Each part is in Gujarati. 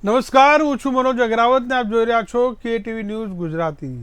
નમસ્કાર, હું છું મનોજ અગ્રાવત ને આપ જોઈ રહ્યા છો KTV ન્યૂઝ ગુજરાતી।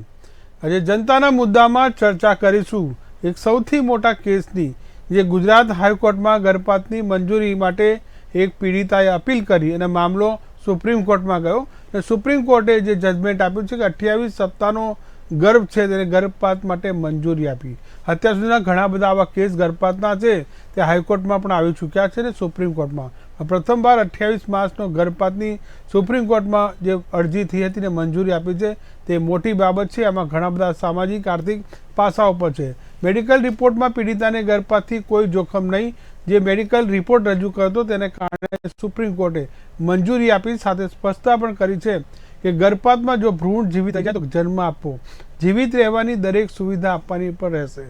આજે જનતાના મુદ્દામાં ચર્ચા કરીશું એક સૌથી મોટા કેસની, જે ગુજરાત હાઈકોર્ટમાં ગર્ભપાતની મંજૂરી માટે એક પીડિતાએ અપીલ કરી અને મામલો સુપ્રીમ કોર્ટમાં ગયો અને સુપ્રીમ કોર્ટે જે જજમેન્ટ આપ્યું છે કે 28 સપ્તાહનો ગર્ભ છે તેને ગર્ભપાત માટે મંજૂરી આપી। અત્યાર સુધીના ઘણા બધા આવા કેસ ગર્ભપાતના છે તે હાઈકોર્ટમાં પણ આવી ચૂક્યા છે ને સુપ્રીમ કોર્ટમાં પ્રથમવાર 28 માસનો ગર્ભપાતની સુપ્રીમ કોર્ટમાં જે અરજી થઈ હતી ને મંજૂરી આપી છે તે મોટી બાબત છે। આમાં ઘણા બધા સામાજિક આર્થિક પાસાઓ પર છે। મેડિકલ રિપોર્ટમાં પીડિતાને ગર્ભપાતથી કોઈ જોખમ નહીં, જે મેડિકલ રિપોર્ટ રજૂ કરતો તેને કારણે સુપ્રીમ કોર્ટે મંજૂરી આપી, સાથે સ્પષ્ટતા પણ કરી છે કે ગર્ભપાતમાં જો ભ્રૂણ જીવિત થઈ જાય તો જન્મ આપવો, જીવિત રહેવાની દરેક સુવિધા આપવાની પણ રહેશે।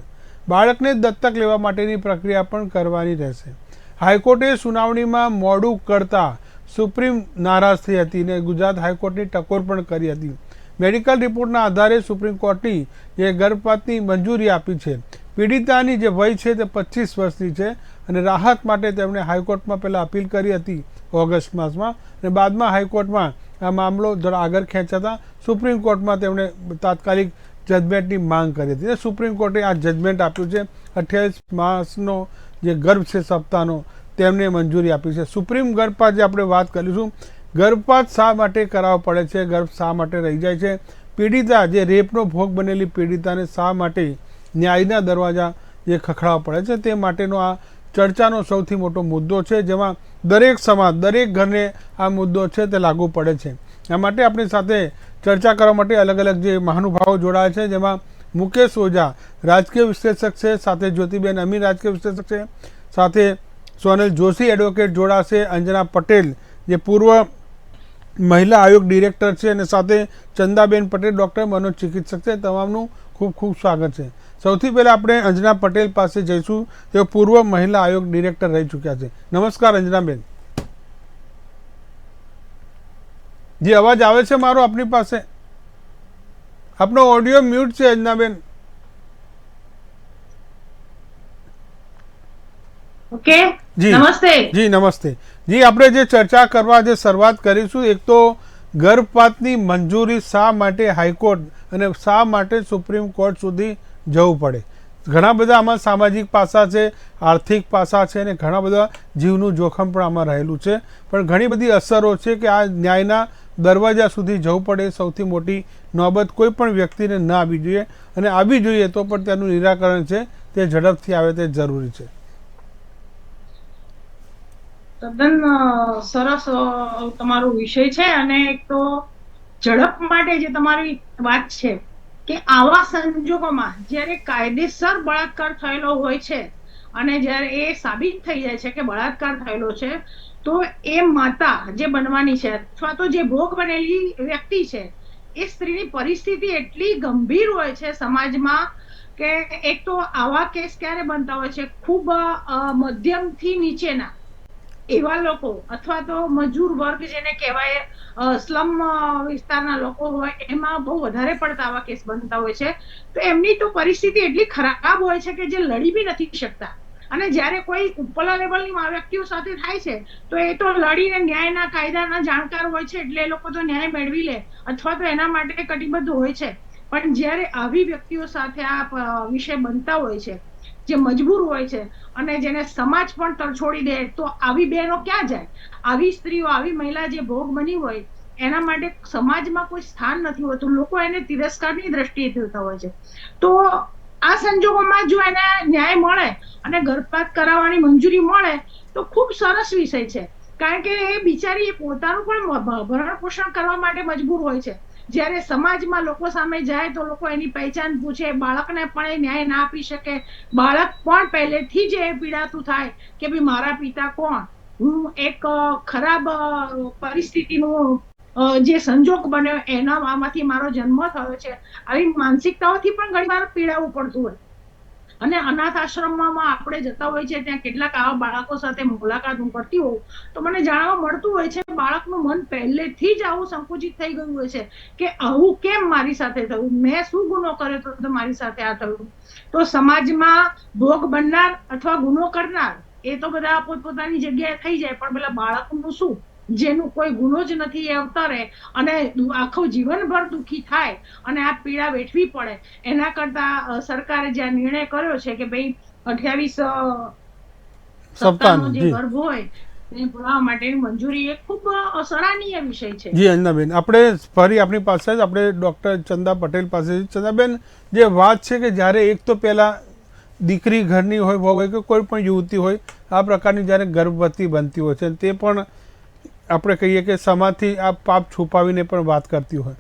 બાળકને દત્તક લેવા માટેની પ્રક્રિયા પણ કરવાની રહેશે। હાઈકોર્ટે સુનાવણીમાં મોડું કરતા સુપ્રીમ નારાજ થઈ હતી અને ગુજરાત હાઈકોર્ટની ટકોર પણ કરી હતી। મેડિકલ રિપોર્ટના આધારે સુપ્રીમ કોર્ટની જે ગર્ભપાતની મંજૂરી આપી છે। પીડિતાની જે વય છે તે 25 વર્ષની છે અને રાહત માટે તેમણે હાઈકોર્ટમાં પહેલાં અપીલ કરી હતી ઓગસ્ટ માસમાં અને બાદમાં હાઈકોર્ટમાં આ મામલો જરા આગળ ખેંચાતા સુપ્રીમ કોર્ટમાં તેમણે તાત્કાલિક જજમેન્ટની માંગ કરી હતી। સુપ્રીમ કોર્ટે આ જજમેન્ટ આપ્યું છે। 28 માસનો જે ગર્ભ છે સપ્તાહનો તેમને મંજૂરી આપી છે। સુપ્રીમ ગર્ભપાત જે આપણે વાત કરીશું, ગર્ભપાત શા માટે કરાવવો પડે છે, ગર્ભ શા માટે રહી જાય છે, પીડિતા જે રેપનો ભોગ બનેલી પીડિતાને શા માટે ન્યાયના દરવાજા જે ખખડાવવા પડે છે, તે માટેનો આ ચર્ચાનો સૌથી મોટો મુદ્દો છે, જેમાં દરેક સમાજ, દરેક ઘરને આ મુદ્દો છે તે લાગુ પડે છે। આ માટે આપણી સાથે ચર્ચા કરવા માટે અલગ અલગ જે મહાનુભાવો જોડાયા છે, જેમાં મુકેશ ઓઝા રાજકીય વિશ્લેષક છે, સાથે જ્યોતિબેન અમીર રાજકીય વિશ્લેષક છે, સાથે સોનલ જોશી એડવોકેટ જોડાશે, અંજના પટેલ જે પૂર્વ મહિલા આયોગ ડિરેક્ટર છે અને સાથે ચંદાબેન પટેલ ડૉક્ટર મનોચિકિત્સક છે। તમામનું ખૂબ ખૂબ સ્વાગત છે। સૌથી પહેલાં આપણે અંજના પટેલ પાસે જઈશું, તેઓ પૂર્વ મહિલા આયોગ ડિરેક્ટર રહી ચૂક્યા છે। નમસ્કાર અંજનાબેન। જે અવાજ આવે છે મારો આપની પાસે? આપનો ઓડિયો મ્યુટ છે અંજનાબેન। ઓકે, જી નમસ્તે। જી નમસ્તે જી। આપણે જે ચર્ચા કરવા જે શરૂઆત કરીશું, એક તો ગર્ભપાતની મંજૂરી શા માટે હાઈકોર્ટ અને શા માટે સુપ્રીમ કોર્ટ સુધી જવું પડે? ઘણા બધા આમાં સામાજિક પાસા છે, આર્થિક પાસા છે અને ઘણા બધા જીવનું જોખમ પણ આમાં રહેલું છે, પણ ઘણી બધી અસરો છે કે આ ન્યાયના દરવાજા સુધી જવું પડે। સૌથી મોટી નોબત કોઈ પણ વ્યક્તિને ન આવવી જોઈએ અને આવી જોઈએ તો પણ તેનું નિરાકરણ છે તે ઝડપથી આવે તે જરૂરી છે। તદ્દન સરસ તમારો વિષય છે અને એક તો ઝડપ માટે જે તમારી વાત છે કે આવા સંજોગોમાં જ્યારે કાયદેસર બળાત્કાર થયેલો હોય છે અને જ્યારે એ સાબિત થઈ જાય છે કે બળાત્કાર થયેલો છે, તો એ માતા જે બનવાની છે અથવા તો જે ભોગ બનેલી વ્યક્તિ છે, એ સ્ત્રીની પરિસ્થિતિ એટલી ગંભીર હોય છે સમાજમાં કે એક તો આવા કેસ ક્યારે બનતા હોય છે, ખૂબ મધ્યમથી નીચેના એવા લોકો અથવા તો મજૂર વર્ગ જેને કહેવાય, સ્લમ વિસ્તારના લોકો હોય, એમાં બહુ વધારે પડતા આવા કેસ બનતા હોય છે। તો એમની તો પરિસ્થિતિ એટલી ખરાબ હોય છે કે જે લડી બી નથી શકતા અને જ્યારે કોઈ ઉપલા લેવલની વ્યક્તિઓ સાથે થાય છે તો એ તો લડીને ન્યાયના કાયદાના જાણકાર હોય છે, એટલે એ લોકો તો ન્યાય મેળવી લે અથવા તો એના માટે કટિબદ્ધ હોય છે। પણ જ્યારે આવી વ્યક્તિઓ સાથે આ વિષય બનતા હોય છે, જે મજબૂર હોય છે અને જેને સમાજ પણ તરછોડી દે, તો આવી બહેનો ક્યાં જાય? આવી સ્ત્રીઓ, આવી મહિલા જે ભોગ બની હોય, એના માટે સમાજમાં કોઈ સ્થાન નથી હોતું, લોકો એને તિરસ્કારની દ્રષ્ટિએ જોતા હોય છે। તો આ સંજોગોમાં જો એને ન્યાય મળે અને ગર્ભપાત કરાવવાની મંજૂરી મળે તો ખૂબ સરસ વિષય છે, કારણ કે એ બિચારી પોતાનું પણ ભરણ પોષણ કરવા માટે મજબૂર હોય છે। જ્યારે સમાજમાં લોકો સામે જાય તો લોકો એની પહેચાન પૂછે, બાળકને પણ એ ન્યાય ના આપી શકે, બાળક પણ પહેલેથી જ એ પીડાતું થાય કે ભાઈ મારા પિતા કોણ, હું એક ખરાબ પરિસ્થિતિનું જે સંજોગ બન્યો એનામાંથી મારો જન્મ થયો છે, આવી માનસિકતાઓથી પણ ઘણી વાર પીડાવું પડતું હોય। અને અનાથ આશ્રમમાં આપણે જતા હોય છે, ત્યાં કેટલાક આવા બાળકો સાથે મુલાકાત હું કરતી હોઉં તો મને જાણવા મળતું હોય છે બાળકનું મન પહેલેથી જ આવું સંકુચિત થઈ ગયું હોય છે કે આવું કેમ મારી સાથે થયું, મેં શું ગુનો કર્યો તો મારી સાથે આ થયું। તો સમાજમાં ભોગ બનનાર અથવા ગુનો કરનાર એ તો બધા પોતપોતાની જગ્યાએ થઈ જાય, પણ પેલા બાળકનું શું? જેનું કોઈ ગુનો જ નથી એ અવતરે અને આખું જીવનભર દુઃખી થાય અને આ પીડા વેઠવી પડે, એના કરતા સરકારે જે આ નિર્ણય કર્યો છે કે ભાઈ 28 સપ્તાહનો સપ્તાહનું જે જી ગર્ભ હોય એ ભરવા માટેની મંજૂરી એ ખૂબ સરાહનીય વિષય છે. જી અંજનાબેન, આપણે ફરી આપણી પાસે જ આપણે ડૉક્ટર ચંદા પટેલ પાસે. ચંદાબેન, જે વાત છે કે જ્યારે એક તો પહેલાં દીકરી ઘરની હોય, વહુ હોય કે કોઈ પણ યુવતી હોય, આ પ્રકારની જ્યારે ગર્ભવતી બનતી હોય છે, તે પણ આપણે કહીએ કે સમાજથી આ પાપ છુપાવીને પણ વાત કરતી હોય,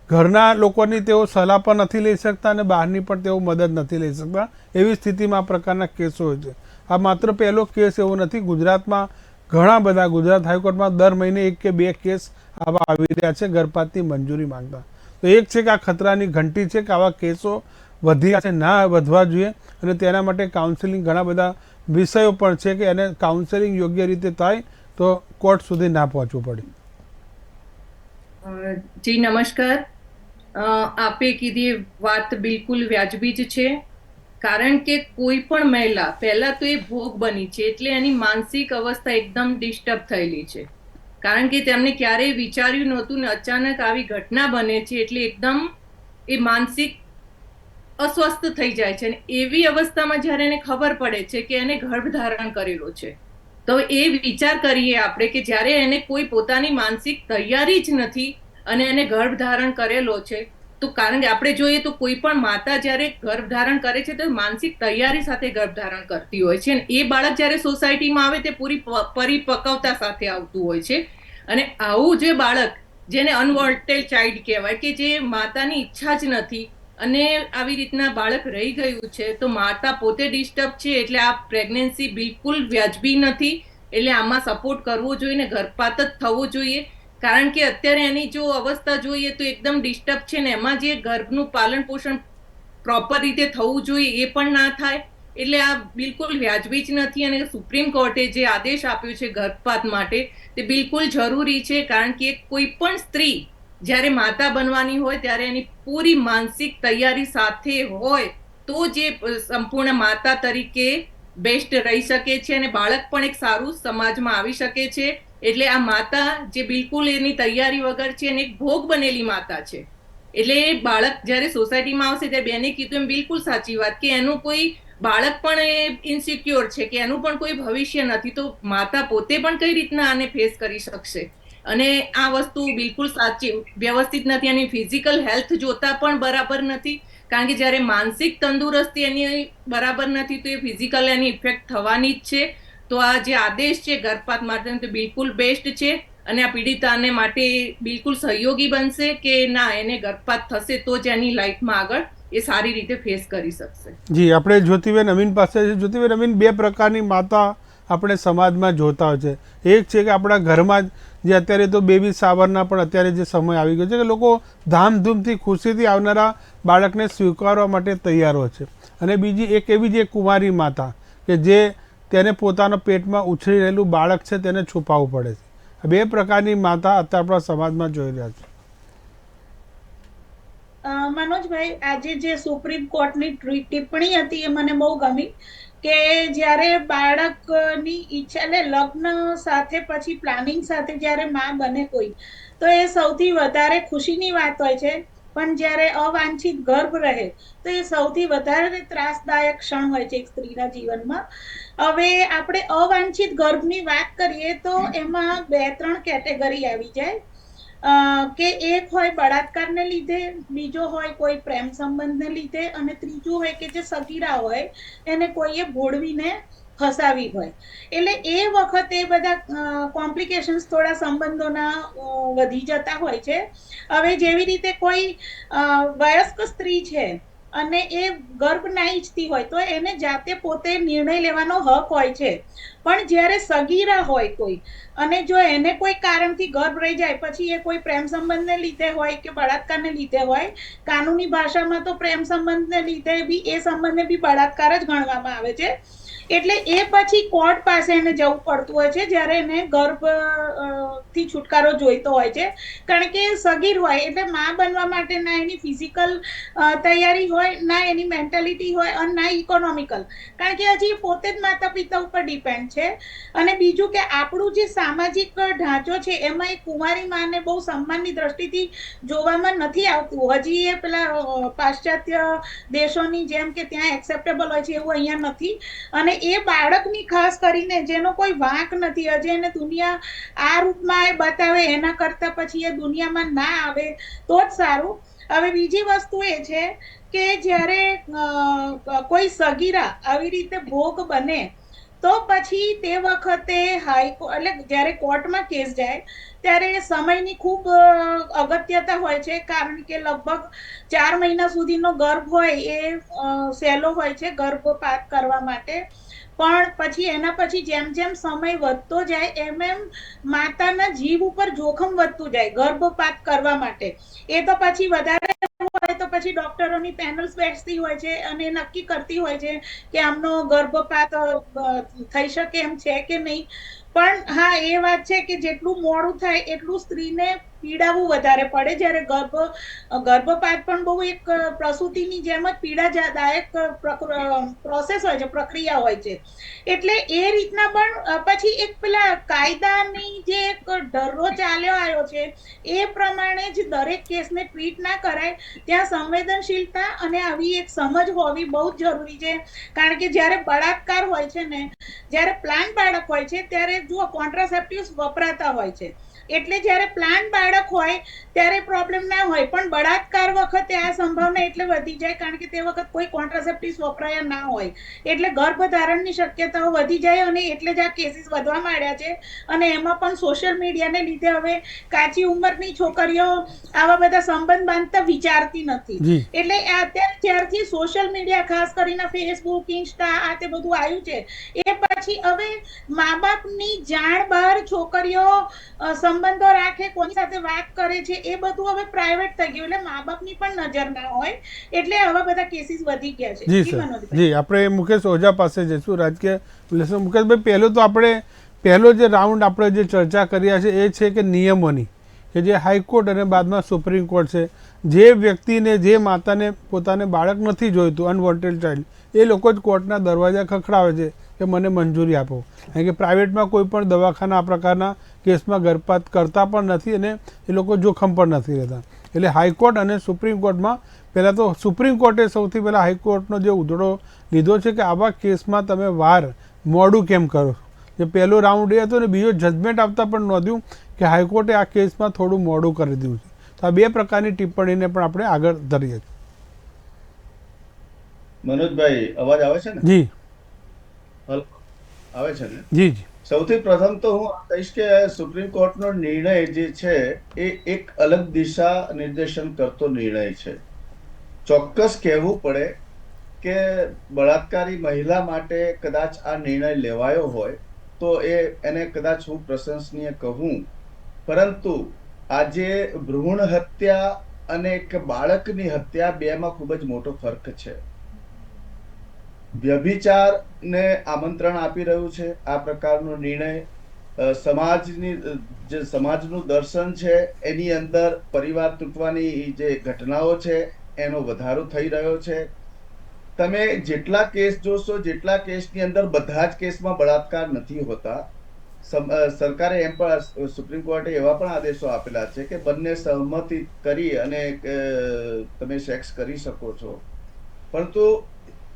ઘરના લોકોની તેઓ સલાહ પણ નથી લઈ શકતા અને બહારની પણ તેઓ મદદ નથી લઈ શકતા, એવી સ્થિતિમાં આ પ્રકારના કેસો હોય છે. આ માત્ર પહેલો કેસ એવો નથી, ગુજરાતમાં ઘણા બધા, ગુજરાત હાઈકોર્ટમાં દર મહિને 1 કે 2 કેસ આવા આવી રહ્યા છે ગર્ભપાતની મંજૂરી માંગતા. તો એક છે કે આ ખતરાની ઘંટી છે કે આવા કેસો વધ્યા છે, ના વધવા જોઈએ, અને તેના માટે કાઉન્સેલિંગ, ઘણા બધા વિષયો પણ છે કે એને કાઉન્સેલિંગ યોગ્ય રીતે થાય તો કોર્ટ સુધી ના પહોંચવું પડે. જી નમસ્કાર. આપે કીધી વાત બિલકુલ વ્યાજબી જ છે, કારણ કે કોઈ પણ મહિલા પહેલા તો એ ભોગ બની છે એટલે એની માનસિક અવસ્થા એકદમ ડિસ્ટર્બ થયેલી છે, કારણ કે તેમને ક્યારેય વિચાર્યું નહોતું ને અચાનક આવી ઘટના બને છે એટલે એકદમ એ માનસિક અસ્વસ્થ થઈ જાય છે. અને એવી અવસ્થામાં જ્યારે એને ખબર પડે છે કે એને ગર્ભધારણ કરેલો છે, તો એ વિચાર કરીએ આપણે કે જ્યારે એને કોઈ પોતાની માનસિક તૈયારી જ નથી અને એને ગર્ભધારણ કરેલો છે, તો કારણ કે આપણે જોઈએ તો કોઈ પણ માતા જ્યારે ગર્ભધારણ કરે છે તો માનસિક તૈયારી સાથે ગર્ભધારણ કરતી હોય છે, અને એ બાળક જ્યારે સોસાયટીમાં આવે તે પૂરી પરિપક્વતા સાથે આવતું હોય છે. અને આવું જે બાળક, જેને અનવોન્ટેડ ચાઇલ્ડ કહેવાય, કે જે માતાની ઈચ્છા જ નથી અને આવી રીતના બાળક રહી ગયું છે, તો માતા પોતે ડિસ્ટર્બ છે, એટલે આ પ્રેગ્નન્સી બિલકુલ વ્યાજબી નથી. એટલે આમાં સપોર્ટ કરવો જોઈએ ને ગર્ભપાત જ થવો જોઈએ, કારણ કે અત્યારે એની જો અવસ્થા જોઈએ તો એકદમ ડિસ્ટર્બ છે ને એમાં જે ગર્ભનું પાલન પોષણ પ્રોપર રીતે થવું જોઈએ એ પણ ના થાય. એટલે આ બિલકુલ વ્યાજબી જ નથી, અને સુપ્રીમ કોર્ટે જે આદેશ આપ્યો છે ગર્ભપાત માટે તે બિલકુલ જરૂરી છે, કારણ કે કોઈ પણ સ્ત્રી જ્યારે માતા બનવાની હોય ત્યારે એની પૂરી માનસિક તૈયારી સાથે હોય તો જે સંપૂર્ણ માતા તરીકે બેસ્ટ રહી શકે છે અને બાળક પણ એક સારું સમાજમાં આવી શકે છે. એટલે આ માતા જે બિલકુલ એની તૈયારી વગર છે અને એક ભોગ બનેલી માતા છે, એટલે એ બાળક જ્યારે સોસાયટીમાં આવશે ત્યારે બેને કીધું એમ બિલકુલ સાચી વાત કે એનું કોઈ બાળક પણ એ ઇન્સિક્યોર છે કે એનું પણ કોઈ ભવિષ્ય નથી, તો માતા પોતે પણ કઈ રીતના આને ફેસ કરી શકશે. અને આ વસ્તુ બિલકુલ સાચી વ્યવસ્થિત નથી, અને ફિઝિકલ હેલ્થ જોતા પણ બરાબર નથી, કારણ કે જ્યારે માનસિક તંદુરસ્તી એની બરાબર નથી તો એ ફિઝિકલ એની ઇફેક્ટ થવાની જ છે. તો આ જે આદેશ છે ગર્ભપાત માટે તે બિલકુલ બેસ્ટ છે, અને આ પીડિતાને માટે બિલકુલ સહયોગી બનશે કે ના, એને ગર્ભપાત થશે તો જ એની લાઈફમાં આગળ એ સારી રીતે ફેસ કરી શકશે. જી, આપણે જ્યોતિબેન અમીન પાસે છે. જ્યોતિબેન અમીન, 2 પ્રકારની માતા આપણે સમાજમાં જોતા હોય છે. એક છે કે આપણા ઘરમાં જે અત્યારે તો બેબી શાવરના પણ અત્યારે જે સમય આવી ગયો છે કે લોકો ધામધૂમથી ખુશીથી આવનારા બાળકને સ્વીકારવા માટે તૈયાર હોય છે, અને બીજી એક એવી જ એક કુંવારી માતા કે જે તેને પોતાના પેટમાં ઉછળી રહેલું બાળક છે તેને છુપાવવું પડે છે. આ 2 પ્રકારની માતા અત્યારે આપણા સમાજમાં જોઈ રહ્યા છે. મનોજભાઈ, આજે જે સુપ્રીમ કોર્ટની ટિપ્પણી હતી એ મને બહુ ગમી કે જ્યારે બાળકની ઈચ્છા, એટલે લગ્ન સાથે પછી પ્લાનિંગ સાથે જ્યારે માં બને કોઈ, તો એ સૌથી વધારે ખુશીની વાત હોય છે, પણ જ્યારે અવાંછિત ગર્ભ રહે તો એ સૌથી વધારે ત્રાસદાયક ક્ષણ હોય છે એક સ્ત્રીના જીવનમાં. હવે આપણે અવાંછિત ગર્ભની વાત કરીએ તો એમાં 2-3 કેટેગરી આવી જાય કે એક હોય બળાત્કારને લીધે, બીજો હોય કોઈ પ્રેમ સંબંધને લીધે, અને ત્રીજું હોય કે જે સગીરા હોય એને કોઈએ ભોળવીને ફસાવી હોય. એટલે એ વખતે બધા કોમ્પ્લિકેશન્સ થોડા સંબંધોના વધી જતા હોય છે. હવે જેવી રીતે કોઈ વયસ્ક સ્ત્રી છે અને એ ગર્ભ ના ઈચ્છતી હોય તો એને જાતે પોતે નિર્ણય લેવાનો હક હોય છે, પણ જ્યારે સગીરા હોય કોઈ અને જો એને કોઈ કારણથી ગર્ભ રહી જાય, પછી એ કોઈ પ્રેમ સંબંધને લીધે હોય કે બળાત્કારને લીધે હોય, કાનૂની ભાષામાં તો પ્રેમ સંબંધને લીધે બી એ સંબંધને બી બળાત્કાર જ ગણવામાં આવે છે. એટલે એ પછી કોર્ટ પાસે એને જવું પડતું હોય છે જ્યારે એને ગર્ભ થી છુટકારો જોઈતો હોય છે, કારણ કે સગીર હોય એટલે માં બનવા માટે ના એની ફિઝિકલ તૈયારી હોય, ના એની મેન્ટાલિટી હોય અને ના ઇકોનોમિકલ, કારણ કે હજી પોતે જ માતા પિતા ઉપર ડિપેન્ડ છે. અને બીજું કે આપણું જે સામાજિક ઢાંચો છે એમાં એક કુંવારી માને બહુ સન્માનની દ્રષ્ટિથી જોવામાં નથી આવતું. હજી એ પેલા પાશ્ચાત્ય દેશોની જેમ કે ત્યાં એક્સેપ્ટેબલ હોય છે એવું અહીંયા નથી. અને એ બાળકની ખાસ કરીને જેનો કોઈ વાંક નથી, હજી એને દુનિયા આ રૂપમાં એ બતાવે એના કરતા પછી એ દુનિયામાં ના આવે તો જ સારું. હવે બીજી વસ્તુ એ છે કે જ્યારે કોઈ સગીરા આવી રીતે ભોગ બને તો પછી તે વખતે એટલે જ્યારે કોર્ટમાં કેસ જાય ત્યારે સમયની ખૂબ અગત્યતા હોય છે, કારણ કે લગભગ 4 મહિના સુધીનો ગર્ભ હોય એ સહેલો હોય છે ગર્ભપાત કરવા માટે. પણ પછી એના પછી જેમ જેમ સમય વધતો જાય એમ એમ માતાના જીવ ઉપર જોખમ વધતું જાય ગર્ભપાત કરવા માટે. એ તો પછી વધારે હોય તો પછી ડોક્ટરોની પેનલ્સ બેસતી હોય છે અને નક્કી કરતી હોય છે કે આમનો ગર્ભપાત થઈ શકે એમ છે કે નહીં. પણ હા, એ વાત છે કે જેટલું મોડું થાય એટલું સ્ત્રીને પીડાવું વધારે પડે, જ્યારે ગર્ભપાત પણ બહુ એક પ્રસૂતિની જેમ જ પીડાદાયક પ્રોસેસ હોય છે, પ્રક્રિયા હોય છે. એટલે એ રીતના પણ પછી એક પેલા કાયદાની જે એક ડરો ચાલ્યો આવ્યો છે એ પ્રમાણે જ દરેક કેસને ટ્રીટ ના કરાય. ત્યાં સંવેદનશીલતા અને આવી એક સમજ હોવી બહુ જ જરૂરી છે, કારણ કે જ્યારે બળાત્કાર હોય છે ને, જ્યારે પ્લાન બાળક હોય છે ત્યારે જુઓ કોન્ટ્રાસેપ્ટિવ્સ વપરાતા હોય છે, એટલે જ્યારે પ્લાન બાળક હોય ત્યારે પ્રોબ્લેમ ના હોય, પણ બળાત્કાર વખતે આ સંભાવના એટલે વધી જાય કારણ કે તે વખત કોઈ કોન્ટ્રાસેપ્ટિવ્સ વપરાયા ના હોય, એટલે ગર્ભધારણની શક્યતાઓ વધી જાય. અને એટલે જ આ કેસીસ વધવા માંડ્યા છે. અને એમાં પણ સોશિયલ મીડિયાને લીધે હવે કાચી ઉંમરની છોકરીઓ આવા બધા સંબંધ બાંધતા વિચારતી નથી. એટલે અત્યારે જ્યારથી સોશિયલ મીડિયા ખાસ કરીને ફેસબુક, ઇન્સ્ટા આ તે બધું આવ્યું છે એ પછી હવે મા બાપની જાણ બહાર છોકરીઓ સંબંધો રાખે, કોની સાથે વાત કરે છે એ બધું હવે પ્રાઇવેટ થઈ ગયું, એટલે મા બાપની પણ નજર ના હોય, એટલે આવા બધા કેસીસ વધી ગયા છે. જી સર, જી આપણે મુકેશ ઓઝા પાસે જઈશું, રાજકીય વિશ્લેષણ. મુકેશભાઈ, પહેલું તો આપણે પહેલો જે રાઉન્ડ આપણે જે ચર્ચા કર્યા છે એ છે કે નિયમોની, કે જે હાઈકોર્ટ અને બાદમાં સુપ્રીમ કોર્ટ છે, જે વ્યક્તિને જે માતાને પોતાને બાળક નથી જોઈતું, અનવોન્ટેડ ચાઇલ્ડ, એ લોકો જ કોર્ટના દરવાજા ખખડાવે છે કે મને મંજૂરી આપો. કારણ કે પ્રાઇવેટમાં કોઈ પણ દવાખાના આ પ્રકારના કેસમાં ગર્ભપાત કરતા પણ નથી અને એ લોકો જોખમ પણ નથી રહેતા. એટલે હાઈકોર્ટ અને સુપ્રીમ કોર્ટમાં પહેલાં તો સુપ્રીમ કોર્ટે સૌથી પહેલાં હાઈકોર્ટનો જે ઉધડો લીધો છે કે આવા કેસમાં તમે વાર મોડું કેમ કરો. જે પહેલો રાઉન્ડ એ હતો ને બીજો જજમેન્ટ આવતા પણ નોંધ્યું કે હાઈકોર્ટે આ કેસમાં થોડું મોડું કરી દીધું છે. તો આ બે પ્રકારની ટિપ્પણીને પણ આપણે આગળ ધરીએ છીએ. મનોજભાઈ, અવાજ આવે છે ને? જી આવે છે ને? જી જી. સૌથી પ્રથમ તો હું કહીશ કે સુપ્રીમ કોર્ટનો નિર્ણય જે છે એ એક અલગ દિશા નિર્દેશન કરતો નિર્ણય છે. ચોક્કસ કહેવું પડે કે બળાત્કારી મહિલા માટે કદાચ આ નિર્ણય લેવાયો હોય તો એને કદાચ હું પ્રશંસનીય કહું, પરંતુ આજે ભ્રૂણ હત્યા અને એક બાળકની હત્યા બેમાં ખૂબ જ મોટો ફરક છે. વ્યભિચારને આમંત્રણ આપી રહ્યું છે આ પ્રકારનો નિર્ણય. સમાજનું દર્શન છે એની અંદર પરિવાર તૂટવાની જે ઘટનાઓ છે એનો વધારો થઈ રહ્યો છે. તમે જેટલા કેસ જોશો, જેટલા કેસની અંદર બધા જ કેસમાં બળાત્કાર નથી હોતા. સરકારે એમ પણ, સુપ્રીમ કોર્ટે એવા પણ આદેશો આપેલા છે કે બંને સહમતિ કરી અને તમે સેક્સ કરી શકો છો, પરંતુ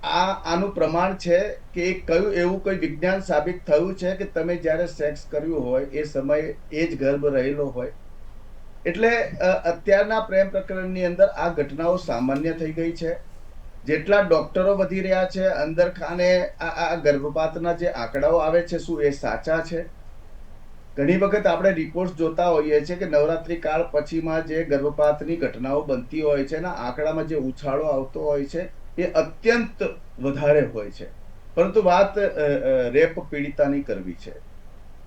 આનું પ્રમાણ છે કે કયું એવું કોઈ વિજ્ઞાન સાબિત થયું છે કે તમે જ્યારે સેક્સ કર્યું હોય એ સમયે એ જ ગર્ભ રહેલો હોય. એટલે અત્યારના પ્રેમ પ્રકરણની અંદર આ ઘટનાઓ સામાન્ય થઈ ગઈ છે. જેટલા ડોક્ટરો વધી રહ્યા છે, અંદર ખાને આ ગર્ભપાતના જે આંકડાઓ આવે છે શું એ સાચા છે? ઘણી વખત આપણે રિપોર્ટ જોતા હોઈએ છીએ કે નવરાત્રી કાળ પછીમાં જે ગર્ભપાતની ઘટનાઓ બનતી હોય છે એના આંકડામાં જે ઉછાળો આવતો હોય છે એ અત્યંત વધારે હોય છે. પરંતુ વાત રેપ પીડિતાની કરવી છે.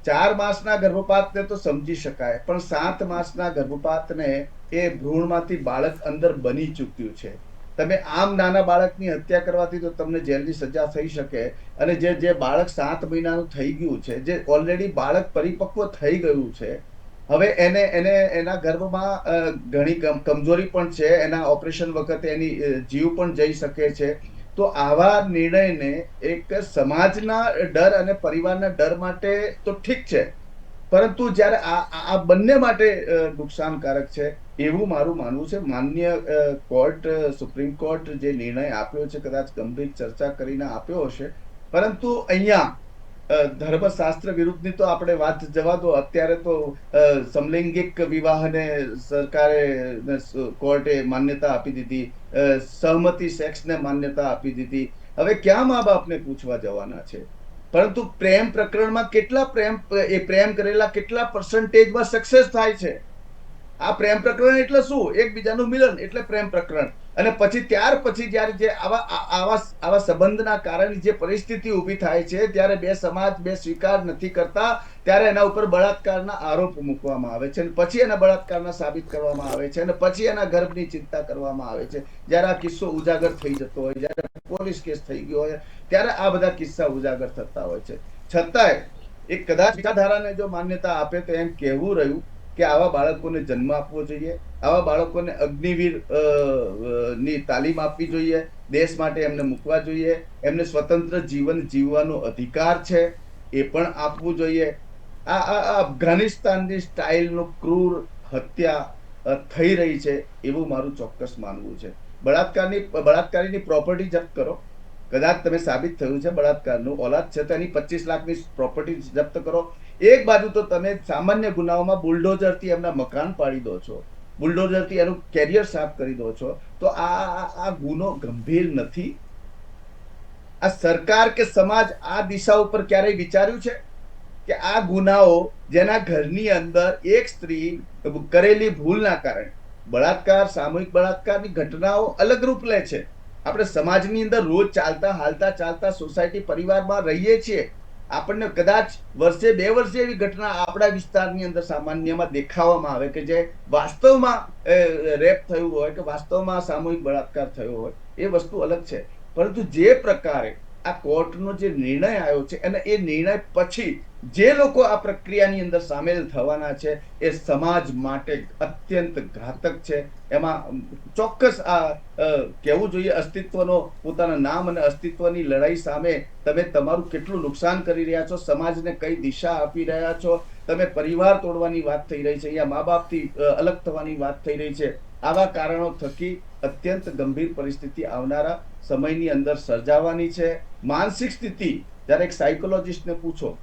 4 માસના ગર્ભપાતને તો સમજી શકાય, પણ 7 માસના ગર્ભપાતને એ ભ્રૂણમાંથી બાળક અંદર બની ચૂક્યું છે, તમે આમ નાના બાળકની હત્યા કરવાથી તો તમને જેલની સજા થઈ શકે, અને જે બાળક 7 મહિનાનું થઈ ગયું છે, જે ઓલરેડી બાળક પરિપક્વ થઈ ગયું છે, હવે એને એના ગર્ભમાં ઘણી કમજોરી પણ છે, એના ઓપરેશન વખતે એની જીવ પણ જઈ શકે છે. તો આવા નિર્ણયને એક સમાજના ડર અને પરિવારના ડર માટે તો ઠીક છે, પરંતુ જ્યારે આ બંને માટે નુકસાનકારક છે એવું મારું માનવું છે. માન્ય કોર્ટ, સુપ્રીમ કોર્ટ જે નિર્ણય આપ્યો છે કદાચ ગંભીર ચર્ચા કરીને આપ્યો હશે, પરંતુ અહીંયા ધર્મશાસ્ત્ર વિરુદ્ધની તો આપણે વાત જવા દો. અત્યારે તો સમલૈંગિક વિવાહને સરકારે, કોર્ટે માન્યતા આપી દીધી, સહમતી સેક્સને માન્યતા આપી દીધી. હવે ક્યાં મા બાપને પૂછવા જવાના છે? પરંતુ પ્રેમ પ્રકરણમાં કેટલા પ્રેમ કરેલા કેટલા પર્સન્ટેજમાં સક્સેસ થાય છે? આ પ્રેમ પ્રકરણ એટલે શું? એકબીજાનું મિલન એટલે પ્રેમ પ્રકરણ. અને પછી ત્યાર પછી જ્યારે જે આવા સંબંધના કારણે જે પરિસ્થિતિ ઊભી થાય છે, ત્યારે બે સમાજ બે સ્વીકાર નથી કરતા, ત્યારે એના ઉપર બળાત્કારના આરોપ મૂકવામાં આવે છે, અને પછી એના બળાત્કારના સાબિત કરવામાં આવે છે, અને પછી એના ગર્ભની ચિંતા કરવામાં આવે છે. જ્યારે આ કિસ્સો ઉજાગર થઈ જતો હોય, જ્યારે પોલીસ કેસ થઈ ગયો હોય, ત્યારે આ બધા કિસ્સા ઉજાગર થતા હોય છે. છતાંય એક કદાચ વિચારધારાને જો માન્યતા આપે તો એમ કહેવું રહ્યું કે આવા બાળકોને જન્મ આપવો જોઈએ, આવા બાળકોને અગ્નિવીર ની તાલીમ આપવી જોઈએ, દેશ માટે એમને મૂકવા જોઈએ, એમને સ્વતંત્ર જીવન જીવવાનો અધિકાર છે એ પણ આપવું જોઈએ. આ અફઘાનિસ્તાનની સ્ટાઇલનું ક્રૂર હત્યા થઈ રહી છે એવું મારું ચોક્કસ માનવું છે. બળાત્કારીની પ્રોપર્ટી જપ્ત કરો, કદાચ તમે સાબિત થયું છે બળાત્કારનું ઓલાદ છે તો એની 25 લાખની પ્રોપર્ટી જપ્ત કરો. એક બાજુ તો તમે સામાન્ય ગુનાઓમાં બુલડોઝરથી એમના મકાન પાડી દો છો, બુલડોઝરથી એનું કેરિયર સાફ કરી દો છો, તો આ ગુનો ગંભીર નથી? આ સરકાર કે સમાજ આ દિશા ઉપર ક્યારેય વિચાર્યું છે કે આ ગુનાઓ જેના ઘરની અંદર એક સ્ત્રી કરેલી ભૂલના કારણે બળાત્કાર, સામૂહિક બળાત્કારની ઘટનાઓ અલગ રૂપ લે છે. આપણે સમાજની અંદર રોજ ચાલતા સોસાયટી પરિવારમાં રહીએ છીએ, આપણને કદાચ વર્ષે 2 વર્ષે એવી ઘટના આપણા વિસ્તારની અંદર સામાન્યમાં દેખાવામાં આવે કે જે વાસ્તવમાં રેપ થયું હોય કે વાસ્તવમાં સામૂહિક બળાત્કાર થયો હોય, એ વસ્તુ અલગ છે. પરંતુ જે પ્રકારે આ કોર્ટનો જે નિર્ણય આવ્યો છે અને એ નિર્ણય પછી જે લોકો આ પ્રક્રિયાની અંદર સામેલ થવાના છે એ સમાજ માટે અત્યંત ઘાતક છે. એમાં ચોક્કસ આ કહેવું જોઈએ, અસ્તિત્વનો, પોતાના નામ અને અસ્તિત્વની લડાઈ સામે તમે તમારું કેટલું નુકસાન કરી રહ્યા છો, સમાજને કઈ દિશા આપી રહ્યા છો. તમે પરિવાર તોડવાની વાત થઈ રહી છે, અહીંયા મા બાપથી અલગ થવાની વાત થઈ રહી છે. આવા કારણો થકી અત્યંત ગંભીર પરિસ્થિતિ આવનારા સમયની અંદર સર્જાવાની છે. માનસિક સ્થિતિ, જ્યારે એક સાયકોલોજિસ્ટને પૂછો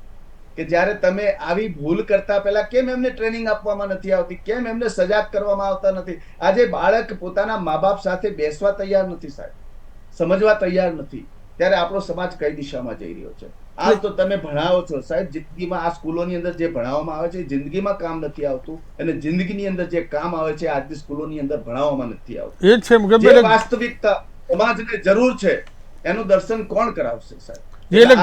કે જ્યારે તમે આવી ભૂલ કરતા પહેલા કેમ એમને ટ્રેનિંગ આપવામાં નથી આવતી, કેમ એમને સજાગ કરવામાં આવતા નથી? આજે બાળક પોતાના મા બાપ સાથે બેસવા તૈયાર નથી સાહેબ, સમજવા તૈયાર નથી, ત્યારે આપણો સમાજ કઈ દિશામાં જઈ રહ્યો છે? આજ તો તમે ભણાવો છો સાહેબ, જિંદગીમાં આ સ્કૂલોની અંદર જે ભણાવવામાં આવે છે જિંદગીમાં કામ નથી આવતું, અને જિંદગીની અંદર જે કામ આવે છે આજની સ્કૂલોની અંદર ભણાવવામાં નથી આવતું. એ જ છે જે વાસ્તવિકતા સમાજને જરૂર છે એનું દર્શન કોણ કરાવશે સાહેબ? એટલે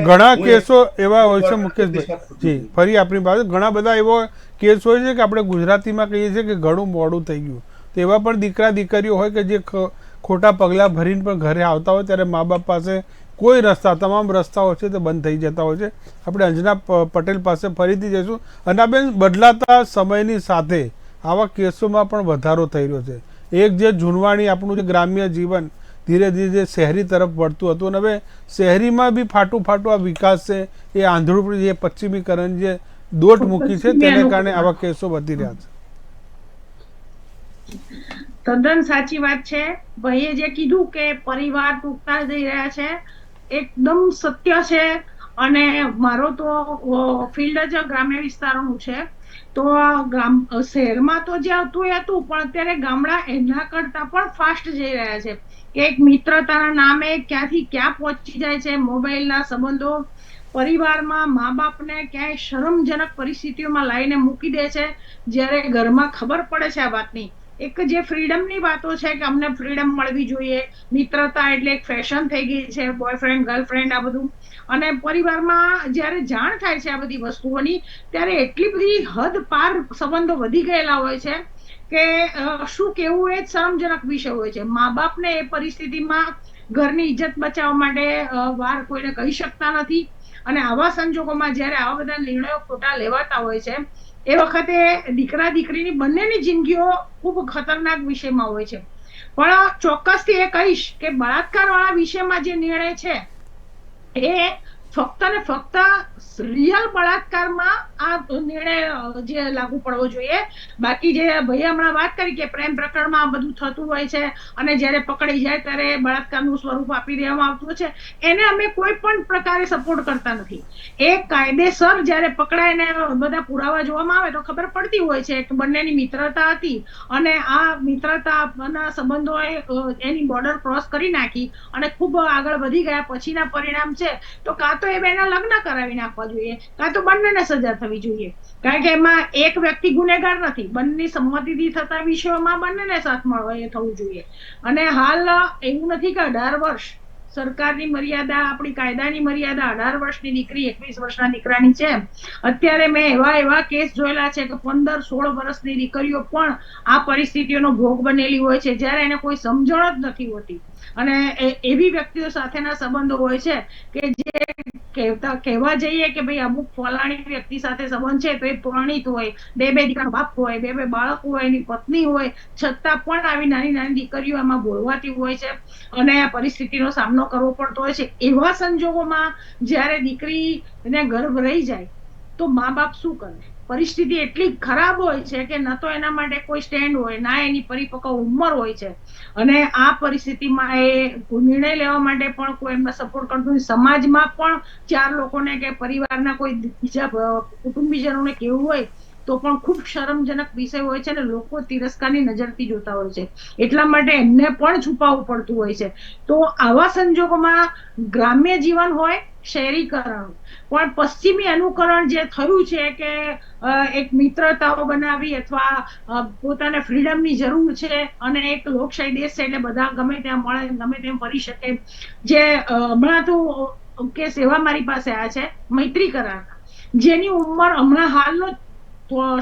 ઘણા કેસો એવા હોય છે મુકેશભાઈ, જી ફરી આપણી પાસે ઘણા બધા એવો કેસ હોય છે કે આપણે ગુજરાતીમાં કહીએ છીએ કે ઘણું મોડું થઈ ગયું. તો એવા પણ દીકરા દીકરીઓ હોય કે જે ખોટા પગલાં ભરીને પણ ઘરે આવતા હોય, ત્યારે મા બાપ પાસે કોઈ રસ્તા, તમામ રસ્તાઓ છે તે બંધ થઈ જતા હોય છે. આપણે અંજના પટેલ પાસે ફરીથી જઈશું. અનાબેન, બદલાતા સમયની સાથે આવા કેસોમાં પણ વધારો થઈ રહ્યો છે. એક જે જૂનવાણી આપણું જે ગ્રામ્ય જીવન ધીરે ધીરે શહેરી તરફ વળતું હતું, અને હવે શહેરીમાં બી ફાટું આ વિકાસ છે, એ આંધળું જે પશ્ચિમીકરણ જે દોટ મૂકી છે તેને કારણે આવા કેસો વધી રહ્યા છે. તદ્દન સાચી વાત છે. ભાઈએ જે કીધું કે પરિવાર તૂટતા જઈ રહ્યા છે, એકદમ સત્ય છે. અને મારો તો ફિલ્ડ જ ગ્રામ્ય વિસ્તારોનું છે, તો શહેરમાં તો જે હતું એ હતું, પણ અત્યારે ગામડા એના કરતા પણ ફાસ્ટ જઈ રહ્યા છે. કે એક મિત્રતાના નામે ક્યાંથી ક્યાં પહોંચી જાય છે. મોબાઈલના સંબંધો પરિવારમાં મા બાપને ક્યાંય શરમજનક પરિસ્થિતિઓમાં લાવીને મૂકી દે છે, જ્યારે ઘરમાં ખબર પડે છે આ વાતની. એક જે ફ્રીડમની વાતો છે કે અમને ફ્રીડમ મળવી જોઈએ, મિત્રતા એટલે એક ફેશન થઈ ગઈ છે, બોયફ્રેન્ડ ગર્લફ્રેન્ડ આ બધું. અને પરિવારમાં જ્યારે જાણ થાય છે આ બધી વસ્તુઓની, ત્યારે એટલી બધી હદ પાર સંબંધો વધી ગયેલા હોય છે કે શું કેવું એ જ શરમજનક વિષય હોય છે. મા બાપને એ પરિસ્થિતિમાં ઘરની ઇજ્જત બચાવવા માટે વાર કોઈને કહી શકતા નથી, અને આવા સંજોગોમાં જ્યારે આવા બધા નિર્ણયો ખોટા લેવાતા હોય છે એ વખતે દીકરા દીકરીની બંનેની જિંદગીઓ ખૂબ ખતરનાક વિષયમાં હોય છે. પણ ચોક્કસથી એ કહીશ કે બળાત્કાર વાળા વિષયમાં જે નિર્ણય છે એ ફક્ત ને ફક્ત રિયલ બળાત્કારમાં આ નિર્ણય જે લાગુ પડવો જોઈએ. બાકી જે ભાઈએ હમણાં વાત કરી કે પ્રેમ પ્રકરણમાં બધું થતું હોય છે અને જ્યારે પકડી જાય ત્યારે બળાત્કારનું સ્વરૂપ આપી દેવામાં આવતું છે, એને અમે કોઈ પણ પ્રકારે સપોર્ટ કરતા નથી. એ કાયદેસર જ્યારે પકડાય ને બધા પુરાવા જોવામાં આવે તો ખબર પડતી હોય છે કે બંનેની મિત્રતા હતી અને આ મિત્રતાના સંબંધોએ એની બોર્ડર ક્રોસ કરી નાખી અને ખૂબ આગળ વધી ગયા. પછીના પરિણામ છે તો કાં તો એ બેના લગ્ન કરાવી નાખવા જોઈએ, કાં તો બંનેને સજા થવી જોઈએ. કારણ કે એમાં એક વ્યક્તિ ગુનેગાર નથી, બંનેની સંમતિથી થતા વિષયોમાં બંનેને સાથ મળવા એ થવું જોઈએ. અને હાલ એવું નથી કે 18 વર્ષ સરકારની મર્યાદા, આપણી કાયદાની મર્યાદા 18 વર્ષની દીકરી 21 વર્ષના દીકરાની છે. અત્યારે મેં એવા કેસ જોયેલા છે કે 15-16 વર્ષની દીકરીઓ પણ આ પરિસ્થિતિઓનો ભોગ બનેલી હોય છે, જ્યારે એને કોઈ સમજણ જ નથી હોતી. અને એવી વ્યક્તિઓ સાથેના સંબંધો હોય છે કે જે કહેવા જઈએ કે ભાઈ અમુક ફલાણી વ્યક્તિ સાથે સંબંધ છે તો એ પરણિત હોય, બે દીકરાનો બાપ હોય, બે બાળક હોય, એની પત્ની હોય, છતાં પણ આવી નાની દીકરીઓ એમાં બોલવાતી હોય છે અને આ પરિસ્થિતિનો સામનો કરવો પડતો હોય છે. એવા સંજોગોમાં જ્યારે દીકરીને ગર્ભ રહી જાય તો મા બાપ શું કરે? પરિસ્થિતિ એટલી ખરાબ હોય છે કે ન તો એના માટે કોઈ સ્ટેન્ડ હોય, ના એની પરિપક્વ ઉંમર હોય છે, અને આ પરિસ્થિતિમાં એ નિર્ણય લેવા માટે પણ કોઈ એમને સપોર્ટ કરતું નથી. સમાજમાં પણ 4 લોકોને કે પરિવારના કોઈ બીજા કુટુંબીજનોને કેવું હોય તો પણ ખૂબ શરમજનક વિષય હોય છે અને લોકો તિરસ્કારની નજરથી જોતા હોય છે. એટલા માટે એમને પણ છુપાવવું પડતું હોય છે. તો આવા સંજોગોમાં ગ્રામ્ય જીવન હોય, શહેરીકરણ, પણ પશ્ચિમી અનુકરણ જે થયું છે કે એક મિત્રતાઓ બનાવી અથવા પોતાને ફ્રીડમની જરૂર છે અને એક લોકશાહી દેશ છે એટલે બધા ગમે ત્યાં મળે, ગમે તેમ ફરી શકે. જે હમણાં તો કેસ એવા મારી પાસે આ છે મૈત્રી કરારના, જેની ઉંમર હમણાં હાલનો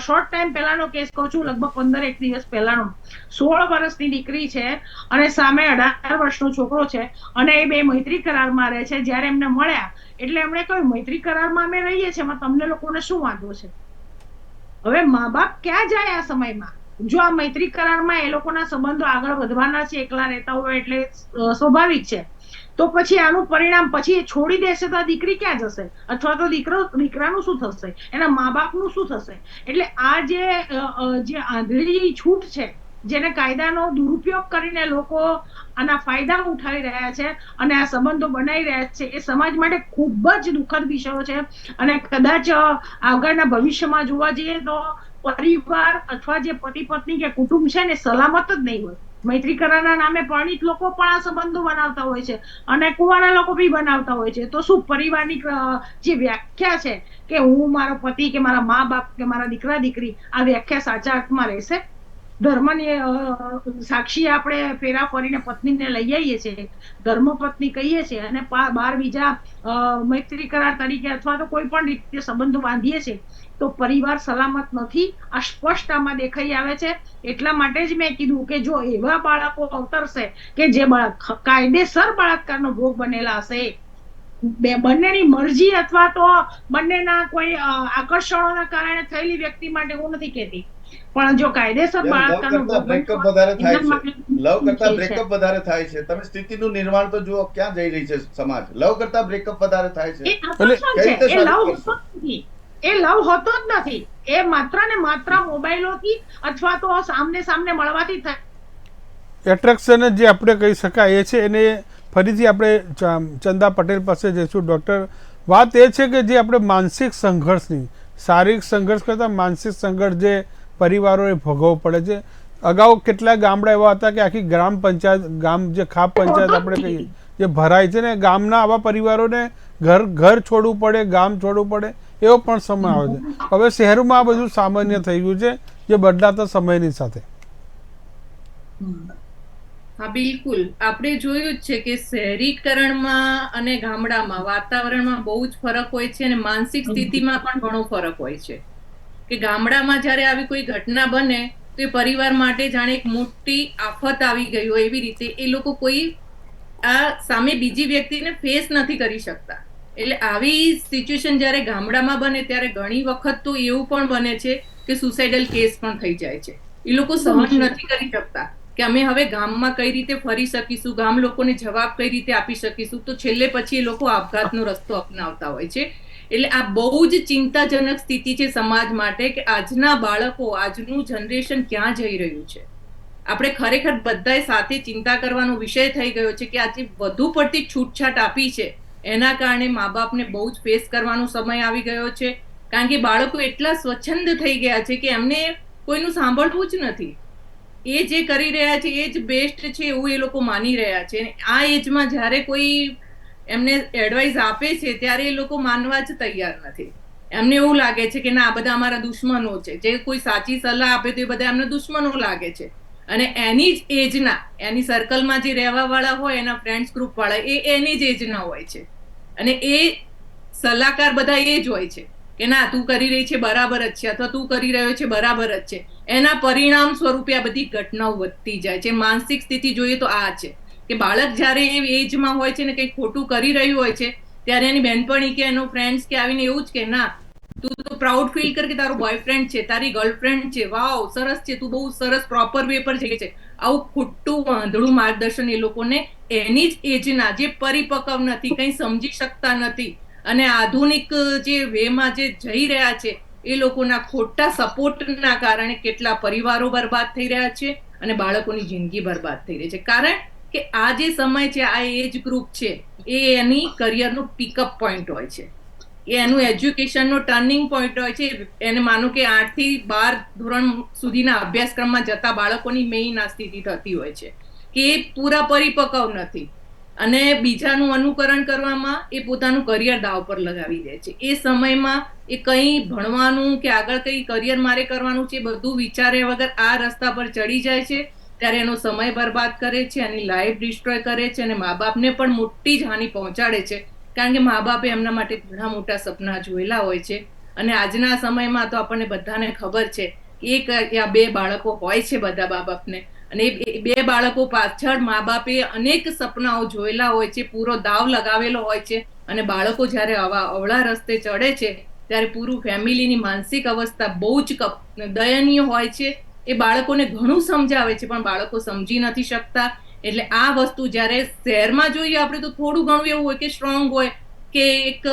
શોર્ટ ટાઈમ પહેલાનો કેસ કહું છું, લગભગ 15-1 દિવસ પહેલાનો, 16 વર્ષની દીકરી છે અને સામે 18 વર્ષનો છોકરો છે અને એ બે મૈત્રી કરારમાં રહે છે. જ્યારે એમને મળ્યા એટલે એમણે કહ્યું મૈત્રી કરારમાં અમે રહીએ છીએ, એમાં તમને લોકોને શું વાંધો છે? હવે મા બાપ ક્યાં જાય આ સમયમાં? જો આ મૈત્રી કરારમાં એ લોકોના સંબંધો આગળ વધવાના છે, એકલા રહેતા હોય એટલે સ્વાભાવિક છે, તો પછી આનું પરિણામ પછી એ છોડી દેશે તો આ દીકરી ક્યાં જશે? અથવા તો દીકરાનું શું થશે? એના મા બાપનું શું થશે? એટલે આ જે આંધળી છૂટ છે, જેને કાયદાનો દુરુપયોગ કરીને લોકો આના ફાયદા ઉઠાવી રહ્યા છે અને આ સંબંધો બનાવી રહ્યા છે, એ સમાજ માટે ખૂબ જ દુઃખદ વિષયો છે. અને કદાચ આગળના ભવિષ્યમાં જોવા જઈએ તો પરિવાર અથવા જે પતિ પત્ની કે કુટુંબ છે ને સલામત જ નહીં હોય. મૈત્રી કરારના નામે પરણિત લોકો પણ આ સંબંધો બનાવતા હોય છે અને કુંવારા લોકો બી બનાવતા હોય છે. તો શું પરિવારની જે વ્યાખ્યા છે કે હું, મારો પતિ કે મારા મા બાપ કે મારા દીકરા દીકરી, આ વ્યાખ્યા સાચા અર્થમાં રહેશે? ધર્મની સાક્ષી આપણે ફેરા ફરીને પત્નીને લઈ આવીએ છીએ, ધર્મપત્ની કહીએ છીએ અને 12 બીજા મૈત્રી કરાર તરીકે અથવા તો કોઈ પણ રીતે સંબંધો બાંધીએ છીએ, તો પરિવાર સલામત નથી. આ સ્પષ્ટ આમાં દેખાઈ આવે છે. એટલા માટે જ મેં કીધું કે જો એવા બાળકો અવતરશે કે જે કાયદેસર બળાત્કારનો ભોગ બનેલા હશે, બંનેની મરજી અથવા તો બંનેના કોઈ આકર્ષણોના કારણે થયેલી વ્યક્તિ માટે હું નથી કહેતી, પણ જો કાયદેસર બળાત્કારનો ભોગ બ્રેકઅપ વધારે થાય છે, લવ કરતા બ્રેકઅપ વધારે થાય છે. તમે સ્થિતિનું નિર્માણ તો જુઓ ક્યાં જઈ રહી છે સમાજ. લવ કરતા બ્રેકઅપ વધારે થાય છે. એ લવ હોતો જ નથી. એ માત્ર ને માત્ર મોબાઈલોથી અથવા તો સામને મળવાથી થાય. એટ્રેક્શન જે આપણે કહી શકાય એ છે. એને ફરીથી આપણે ચંદા પટેલ પાસે જઈશું. ડૉક્ટર, વાત એ છે કે જે આપણે માનસિક સંઘર્ષની, શારીરિક સંઘર્ષ કરતાં માનસિક સંઘર્ષ જે પરિવારોએ ભોગવવો પડે છે. અગાઉ કેટલા ગામડા એવા હતા કે આખી ગ્રામ પંચાયત, જે ખાપ પંચાયત આપણે કહીએ, જે ભરાય છે ને, ગામના આવા પરિવારોને ઘર છોડવું પડે, ગામ છોડવું પડે, એવો પણ સમય આવે છે. હવે શહેરમાં આ બધું સામાન્ય થઈ ગયું છે, જે બદલાતા સમયની સાથે. હા, બિલકુલ. આપણે જોયું જ છે કે શહેરીકરણમાં અને ગામડામાં વાતાવરણમાં બહુ જ ફરક હોય છે અને માનસિક સ્થિતિમાં પણ ઘણો ફરક હોય છે. કે ગામડામાં જ્યારે આવી કોઈ ઘટના બને તો એ પરિવાર માટે જાણે એક મોટી આફત આવી ગઈ હોય એવી રીતે એ લોકો કોઈ આ સામે બીજી વ્યક્તિને ફેસ નથી કરી શકતા. એટલે આવી સિચ્યુએશન જ્યારે ગામડામાં બને ત્યારે ઘણી વખત તો એવું પણ બને છે કે સુસાઇડલ કેસ પણ થઈ જાય છે. એ લોકો સહન નથી કરી શકતા કે અમે હવે ગામમાં કઈ રીતે ફરી શકીશું, ગામ લોકોને જવાબ કઈ રીતે આપી શકીશું, તો છેલ્લે પછી એ લોકો આપઘાતનો રસ્તો અપનાવતા હોય છે. એટલે આ બહુ જ ચિંતાજનક સ્થિતિ છે સમાજ માટે કે આજના બાળકો, આજનું જનરેશન ક્યાં જઈ રહ્યું છે. આપણે ખરેખર બધાએ સાથે ચિંતા કરવાનો વિષય થઈ ગયો છે કે આજે વધુ પડતી છૂટછાટ આપી છે એના કારણે મા બાપને બહુ જ ફેસ કરવાનો સમય આવી ગયો છે. કારણ કે બાળકો એટલા સ્વચ્છંદ થઈ ગયા છે કે એમને કોઈનું સાંભળવું જ નથી. એ જે કરી રહ્યા છે એ જ બેસ્ટ છે એવું એ લોકો માની રહ્યા છે. આ એજમાં જ્યારે કોઈ એમને એડવાઇસ આપે છે ત્યારે એ લોકો માનવા જ તૈયાર નથી. એમને એવું લાગે છે કે ના આ બધા અમારા દુશ્મનો છે. જે કોઈ સાચી સલાહ આપે તો એ બધા એમને દુશ્મનો લાગે છે. અને એની જ એજના, એની સર્કલમાં જે રહેવા વાળા હોય, એના ફ્રેન્ડ્સ ગ્રુપ વાળા, એ એની જ એજના હોય છે. અને એ સલાહકાર બધા એ જ હોય છે કે ના તું કરી રહી છે બરાબર જ છે, અથવા તું કરી રહ્યો છે બરાબર જ છે. એના પરિણામ સ્વરૂપે આ બધી ઘટનાઓ વધતી જાય છે. માનસિક સ્થિતિ જોઈએ તો આ છે કે બાળક જ્યારે એ એજમાં હોય છે ને કંઈક ખોટું કરી રહ્યું હોય છે ત્યારે એની બહેનપણી કે એનો ફ્રેન્ડ્સ કે આવીને એવું જ કે ના તું તો પ્રાઉડ ફીલ કર કે તારો બોયફ્રેન્ડ છે, તારી ગર્લફ્રેન્ડ છે, વાવ સરસ છે, તું બહુ સરસ પ્રોપર વે પર જઈ છે. આવું ખોટું વાંધળું માર્ગદર્શન એ લોકોને એની જ એજના જે પરિપક્વ નથી, કંઈ સમજી શકતા નથી અને આધુનિક જે વેમાં જે જઈ રહ્યા છે એ લોકોના ખોટા સપોર્ટના કારણે કેટલા પરિવારો બરબાદ થઈ રહ્યા છે અને બાળકોની જિંદગી બરબાદ થઈ રહી છે. કારણ કે આ જે સમય છે, આ એજ ગ્રુપ છે, એ એની કરિયરનો પિકઅપ પોઈન્ટ હોય છે, એ એનું એજ્યુકેશનનો ટર્નિંગ પોઈન્ટ હોય છે. એને માનો કે 8 થી 12 ધોરણ સુધીના અભ્યાસક્રમમાં જતા બાળકોની મેઇન આ સ્થિતિ થતી હોય છે કે એ પૂરા પરિપક્વ નથી અને બીજાનું અનુકરણ કરવામાં એ પોતાનું કરિયર દાવ પર લગાવી દે છે. એ સમયમાં એ કંઈ ભણવાનું કે આગળ કંઈ કરિયર મારે કરવાનું છે બધું વિચાર્યા વગર આ રસ્તા પર ચડી જાય છે. ત્યારે એનો સમય બરબાદ કરે છે, એની લાઈફ ડિસ્ટ્રોય કરે છે અને મા બાપને પણ મોટી જ હાનિ પહોંચાડે છે. કારણ કે મા બાપે એમના માટે ઘણા મોટા સપના જોયેલા હોય છે અને આજના સમયમાં તો આપણને બધાને ખબર છે એક યા બે બાળકો હોય છે બધા મા બાપને, અને એ બે બાળકો પાછળ મા બાપે અનેક સપનાઓ જોયેલા હોય છે, પૂરો દાવ લગાવેલો હોય છે અને બાળકો જ્યારે આવા અવળા રસ્તે ચડે છે ત્યારે પૂરું ફેમિલીની માનસિક અવસ્થા બહુ જ દયનીય હોય છે. એ બાળકોને ઘણું સમજાવે છે પણ બાળકો સમજી નથી શકતા. એટલે આ વસ્તુ જ્યારે શહેરમાં જોઈએ આપણે તો થોડું ઘણું એવું હોય કે સ્ટ્રોંગ હોય કે એક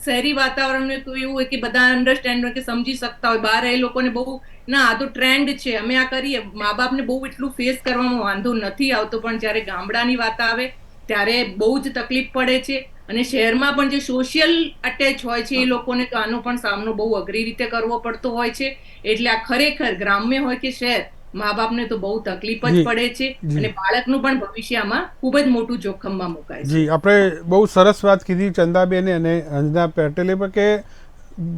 શહેરી વાતાવરણ એવું હોય કે બધા અન્ડરસ્ટેન્ડ હોય કે સમજી શકતા હોય. બહાર એ લોકોને બહુ ના આ તો ટ્રેન્ડ છે, અમે આ કરીએ, મા બાપને બહુ એટલું ફેસ કરવામાં વાંધો નથી આવતો. પણ જ્યારે ગામડાની વાત આવે ત્યારે બહુ જ તકલીફ પડે છે અને શહેરમાં પણ જે સોશિયલ અટેચ હોય છે એ લોકોને તો આનો પણ સામનો બહુ અઘરી રીતે કરવો પડતો હોય છે. એટલે આ ખરેખર ગ્રામ્ય હોય કે શહેર, મા બાપને તો બહુ તકલીફ જ પડે છે અને બાળકનું પણ ભવિષ્ય આમાં ખૂબ જ મોટું જોખમમાં મુકાય છે. જી, આપણે બહુ સરસ વાત કીધી ચંદાબેને અને અંજના પટેલે પર કે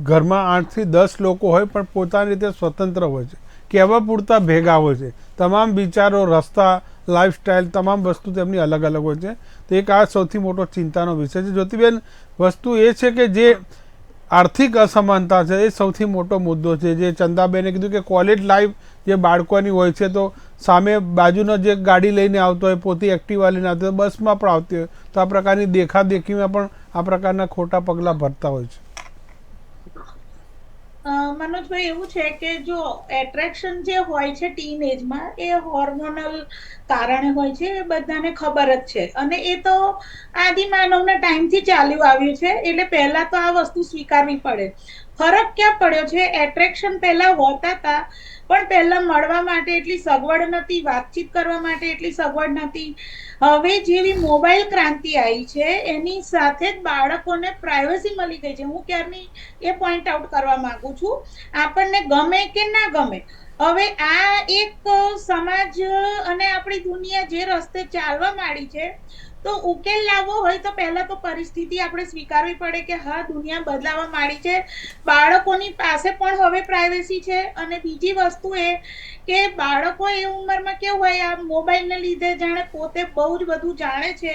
ઘરમાં 8 થી 10 લોકો હોય પણ પોતાની રીતે સ્વતંત્ર હોય છે, કહેવા પૂરતા ભેગા હોય છે, તમામ વિચારો, રસ્તા, લાઈફસ્ટાઈલ તમામ વસ્તુ તેમની અલગ અલગ હોય છે. તો એક આ સૌથી મોટો ચિંતાનો વિષય છે. જ્યોતિબેન, વસ્તુ એ છે કે જે આર્થિક અસમાનતા છે એ સૌથી મોટો મુદ્દો છે. જે ચંદાબેને કીધું કે ક્વોલિટી લાઈફ જે બાળકોની હોય છે તો સામે બાજુનો જે ગાડી લઈને આવતો હોય, પોતે એક્ટિવા લઈને આવતો હોય, બસમાં પણ આવતી હોય, તો આ પ્રકારની દેખાદેખીમાં પણ આ પ્રકારના ખોટા પગલાં ભરતા હોય છે. મનોજભાઈ, એવું છે કે જો એટ્રેક્શન જે હોય છે ટીન એજમાં એ હોર્મોનલ કારણે હોય છે, એ બધાને ખબર જ છે અને એ તો આદિ માનવના ટાઈમથી ચાલ્યું આવ્યું છે. એટલે પહેલા તો આ વસ્તુ સ્વીકારવી પડે. ફરક ક્યાં પડ્યો છે? એટ્રેક્શન પહેલા હોતા હતા પણ પહેલા મળવા માટે એટલી સગવડ નથી, વાતચીત કરવા માટે એટલી સગવડ નથી. હવે જેવી મોબાઈલ ક્રાંતિ આવી છે એની સાથે જ બાળકોને પ્રાઇવસી મળી ગઈ છે. હું ક્યારની એ પોઈન્ટ આઉટ કરવા માંગુ છું. આપણને ગમે કે ના ગમે, હવે આ એક સમાજ અને આપણી દુનિયા જે રસ્તે ચાલવા માંડી છે તો ઉકેલ લાવવો હોય તો પહેલા તો પરિસ્થિતિ આપણે સ્વીકારવી પડે કે હા દુનિયા બદલાવા માંડી છે, બાળકોની પાસે પણ હવે પ્રાઇવસી છે. અને બીજી વસ્તુ એ કે બાળકો એ ઉંમરમાં કેવું હોય, આ મોબાઈલને લીધે જાણે પોતે બહુ જ બધું જાણે છે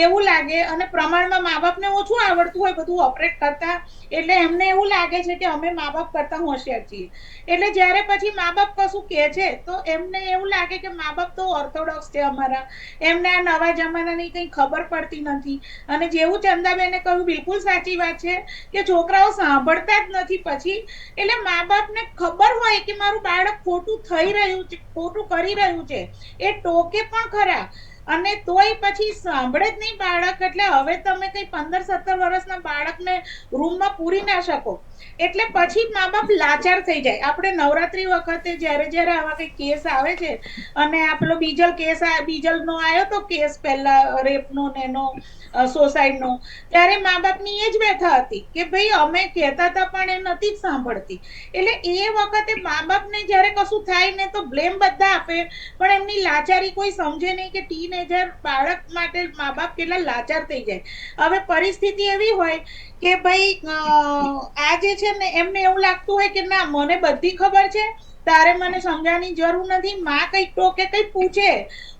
એવું લાગે અને પ્રમાણમાં મા બાપને ઓછું આવડતું હોય બધું ઓપરેટ કરતા, એટલે એમને એવું લાગે છે કે અમે મા બાપ કરતા હોશિયાર છીએ. એટલે જ્યારે પછી મા બાપ કશું કહે છે તો એમને એવું લાગે કે મા બાપ તો ઓર્થોડોક્સ છે અમારા, એમને આ નવા જમાનાની કંઈ ખબર પડતી નથી. અને જેવું ચંદાબેને કહ્યું બિલકુલ સાચી વાત છે કે છોકરાઓ સાંભળતા જ નથી પછી. એટલે મા બાપને ખબર હોય કે મારું બાળક ખોટું થઈ રહ્યું છે, ખોટું કરી રહ્યું છે, એ ટોકે પણ ખરા, અને તોય પછી સાંભળે જ નહીં બાળક. એટલે હવે તમે કઈ 15-17 વર્ષના બાળકને રૂમમાં પૂરી ના શકો. એટલે પછી મા બાપ લાચાર થઈ જાય. આપણે નવરાત્રી વખતે જ્યારે આવા કઈ કેસ આવે છે, અને આપણો બીજલનો આવ્યો તો કેસ પહેલા રેપનો ને એનો સોસાઇડનો, ત્યારે મા બાપની એ જ વ્યથા હતી કે ભાઈ અમે કહેતા હતા પણ એ નથી જ સાંભળતી. એટલે એ વખતે મા બાપને જ્યારે કશું થાય ને તો બ્લેમ બધા આપે, પણ એમની લાચારી કોઈ સમજે નહીં કે ટીનેજર બાળક માટે મા બાપ કેટલા લાચાર થઈ જાય. હવે પરિસ્થિતિ એવી હોય કે ભાઈ આ જે છે ને એમને એવું લાગતું હોય કે ના મને બધી ખબર છે, તારે મને સમજાવવાની જરૂર નથી. માં કંઈક ટોકે કંઈક પૂછે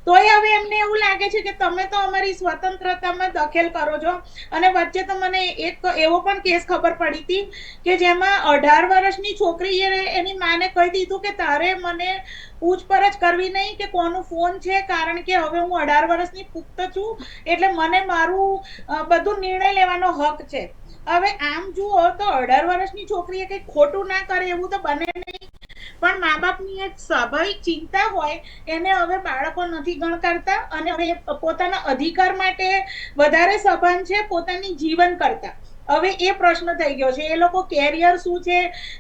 તોય હવે એમને એવું લાગે છે કે તમે તો અમારી સ્વતંત્રતામાં દખલ કરો છો. અને વચ્ચે તો મને એક એવો પણ કેસ ખબર પડી હતી કે જેમાં 18 વર્ષની છોકરીએ એની માને કહી દીધું કે તારે મને પૂછપરછ કરવી નહીં કે કોનો ફોન છે, કારણ કે હવે હું 18 વર્ષની પુખ્ત છું, એટલે મને મારું બધું નિર્ણય લેવાનો હક છે. હવે આમ જુઓ તો 18 વર્ષની છોકરીએ કંઈ ખોટું ના કરે એવું તો બને નહીં, પણ મા બાપની એક સ્વાભાવિક ચિંતા હોય એને હવે બાળકો નથી ગણકારતા, અને હવે પોતાના અધિકાર માટે વધારે સભાન છે પોતાની જીવન કરતા. હવે એ પ્રશ્ન થઈ ગયો છે. એ લોકો કેરિયર શું છે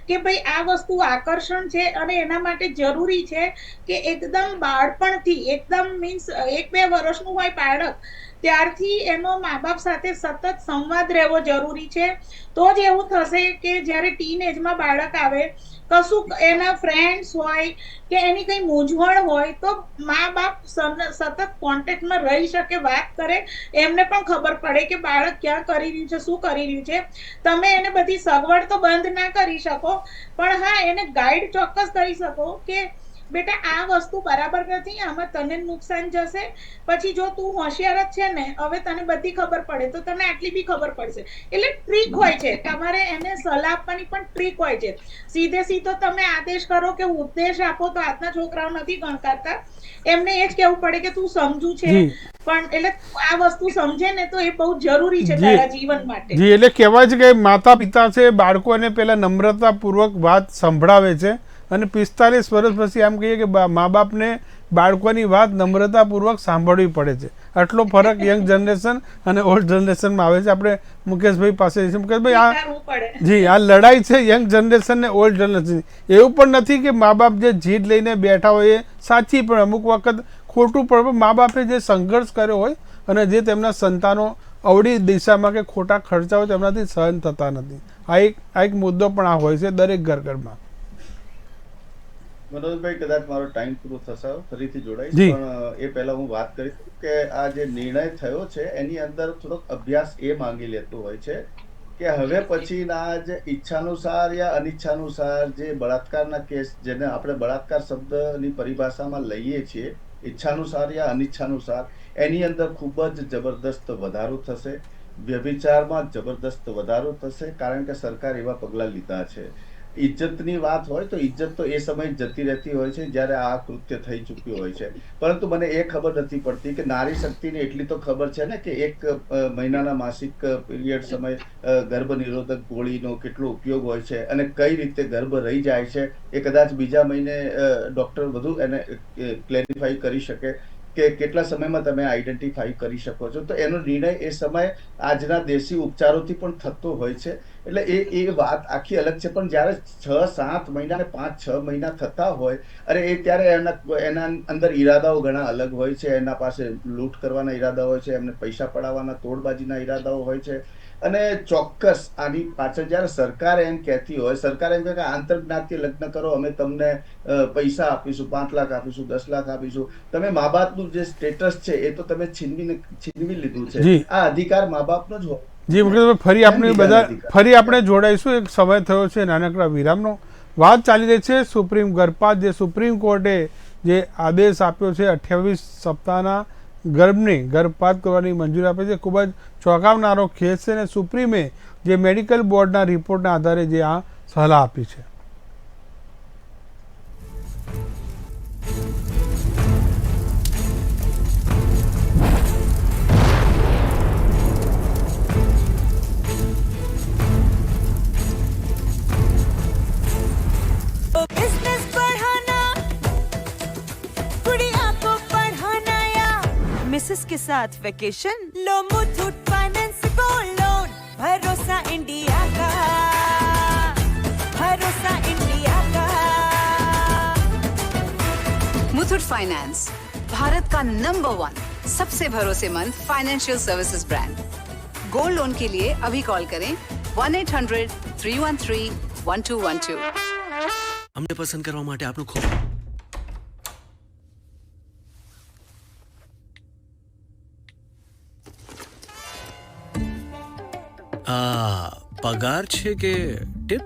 કે ભાઈ આ વસ્તુ આકર્ષણ છે, અને એના માટે જરૂરી છે કે એકદમ બાળપણથી, એકદમ મીન્સ 1-2 વર્ષનું હોય બાળક, ત્યારથી એનો મા બાપ સાથે સતત સંવાદ રહેવો જરૂરી છે. તો જ એવું થશે કે જ્યારે ટીન એજમાં બાળક આવે, કશું એના ફ્રેન્ડ્સ હોય કે એની કઈ મૂંઝવણ હોય તો મા બાપ સતત કોન્ટેક્ટમાં રહી શકે, વાત કરે, એમને પણ ખબર પડે કે બાળક ક્યાં કરી રહ્યું છે, શું કરી રહ્યું છે. તમે એને બધી સગવડ તો બંધ ના કરી શકો, પણ હા એને ગાઈડ ચોક્કસ કરી શકો કે બેટા આ વસ્તુ બરાબર નથી, આમાં તને નુકસાન જશે. પછી જો તું હોશિયાર જ છે ને, હવે તને બધી ખબર પડે તો તને આટલી બી ખબર પડશે. એટલે ટ્રીક હોય છે, તમારે એને સલાહ આપવાની પણ ટ્રીક હોય છે. સીધો તમે આદેશ કરો કે ઉપદેશ આપો તો આજના છોકરાઓ નથી ગણકારતા. એમને એ જ કહેવું પડે કે તું સમજુ છે, પણ એટલે આ વસ્તુ સમજે ને તો એ બહુ જરૂરી છે તારા જીવન માટે. જી, એટલે કહેવાય છે કે માતા પિતા છે બાળકોને પહેલા નમ્રતાપૂર્વક વાત સંભળાવે છે, અને 45 વર્ષ પછી એમ કહીએ કે મા બાપને બાળકોની વાત નમ્રતાપૂર્વક સાંભળવી પડે છે. આટલો ફરક યંગ જનરેશન અને ઓલ્ડ જનરેશનમાં આવે છે. આપણે મુકેશભાઈ પાસે મુકેશભાઈ, જી, આ લડાઈ છે યંગ જનરેશન ને ઓલ્ડ જનરેશન. એવું પણ નથી કે મા બાપ જે જીદ લઈને બેઠા હોય એ સાચી, પણ અમુક વખત ખોટું પણ મા બાપે જે સંઘર્ષ કર્યો હોય અને જે તેમના સંતાનો અવળી દિશામાં કે ખોટા ખર્ચા હોય તેમનાથી સહન થતા નથી. આ એક મુદ્દો પણ આ હોય છે દરેક ઘરમાં. મનોજભાઈ, કદાચ મારો ટાઈમ પૂરો થશે, ફરીથી જોડાઈશ, પણ એ પહેલા હું વાત કરીશ કે આ જે નિર્ણય થયો છે એની અંદર થોડોક અભ્યાસ એ માંગી લેતો હોય છે કે હવે પછીના જે ઈચ્છાનુસાર યા અનિચ્છાનુસાર જે બળાત્કારના કેસ, જેને આપણે બળાત્કાર શબ્દની પરિભાષામાં લઈએ છીએ, ઈચ્છાનુસાર યા અનિચ્છાનુસાર, એની અંદર ખૂબ જ જબરદસ્ત વધારો થશે. વ્યભિચારમાં જબરદસ્ત વધારો થશે, કારણ કે સરકાર એવા પગલાં લીધા છે. ઇજ્જતની વાત હોય તો ઇજ્જત તો એ સમય જતી રહેતી હોય છે જ્યારે આ કૃત્ય થઈ ચૂક્યું હોય છે. પરંતુ મને એ ખબર નથી પડતી કે નારી શક્તિને એટલી તો ખબર છે ને કે 1 મહિનાના માસિક પીરિયડ સમય ગર્ભ નિરોધક ગોળીનો કેટલો ઉપયોગ હોય છે, અને કઈ રીતે ગર્ભ રહી જાય છે એ કદાચ બીજા મહિને ડોક્ટર વધુ એને ક્લેરિફાઈ કરી શકે કે કેટલા સમયમાં તમે આઈડેન્ટિફાઈ કરી શકો છો. તો એનો નિર્ણય એ સમય આજના દેશી ઉપચારોથી પણ થતો હોય છે. એટલે એ વાત આખી અલગ છે. પણ જ્યારે 6-7 મહિના ને 5-6 મહિના થતા હોય, અરે એ ત્યારે એના અંદર ઈરાદાઓ ઘણા અલગ હોય છે. એના પાસે લૂંટ કરવાના ઈરાદા હોય છે, એમને પૈસા પડાવવાના, તોડબાજીના ઈરાદાઓ હોય છે. અને ચોક્કસ આની પાછળ જ્યારે સરકાર એમ કહેતી હોય, સરકાર એમ કહે કે આંતરજ્ઞાતીય લગ્ન કરો, અમે તમને પૈસા આપીશું, 5 લાખ આપીશું, 10 લાખ આપીશું, તમે મા બાપનું જે સ્ટેટસ છે એ તો તમે છીનવી લીધું છે. આ અધિકાર મા બાપનો જ હોય. જી મુકેશભાઈ, ફરી આપણે જોડાઈશું. એક સમય થયો છે નાનકડા વિરામનો. વાત ચાલી રહી છે સુપ્રીમ ગર્ભપાત, જે સુપ્રીમ કોર્ટે જે આદેશ આપ્યો છે 28 સપ્તાહના ગર્ભપાત કરવાની મંજૂરી આપે છે. ખૂબ જ ચોંકાવનારો કેસ છે, અને સુપ્રીમે જે મેડિકલ બોર્ડના રિપોર્ટના આધારે જે આ સલાહ આપી છે. सर्विसेज के साथ वेकेशन लो मुथूट फाइनेंस गोल्ड लोन भरोसा इंडिया का भरोसा इंडिया का मुथूट फाइनेंस भारत का नंबर 1 सबसे भरोसेमंद financial services brand. Gold loan के लिए अभी कॉल करें 1-800-313-1212। અમને પસંદ કરવા માટે આપનું ખૂબ પગાર છે કે ટિપ?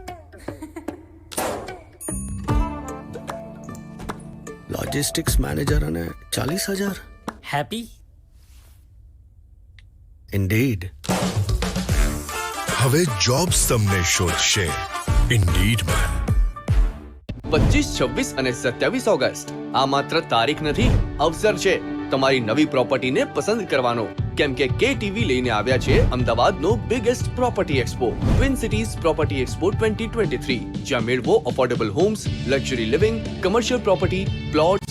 લોજિસ્ટિક્સ મેનેજર અને 40,000 હેપી? ઇન્ડીડ। હવે જોબ્સ તમને શોધશે ઇન્ડીડમાં। 25, 26 અને 27 ઓગસ્ટ આ માત્ર તારીખ નથી, અવસર છે તમારી નવી પ્રોપર્ટીને પસંદ કરવાનો, કેમ કે KTV લઈને આવ્યા છે અમદાવાદનો biggest property expo, twin cities property expo 2023, જ્યાં મેળવો affordable homes, luxury living, commercial property, plots,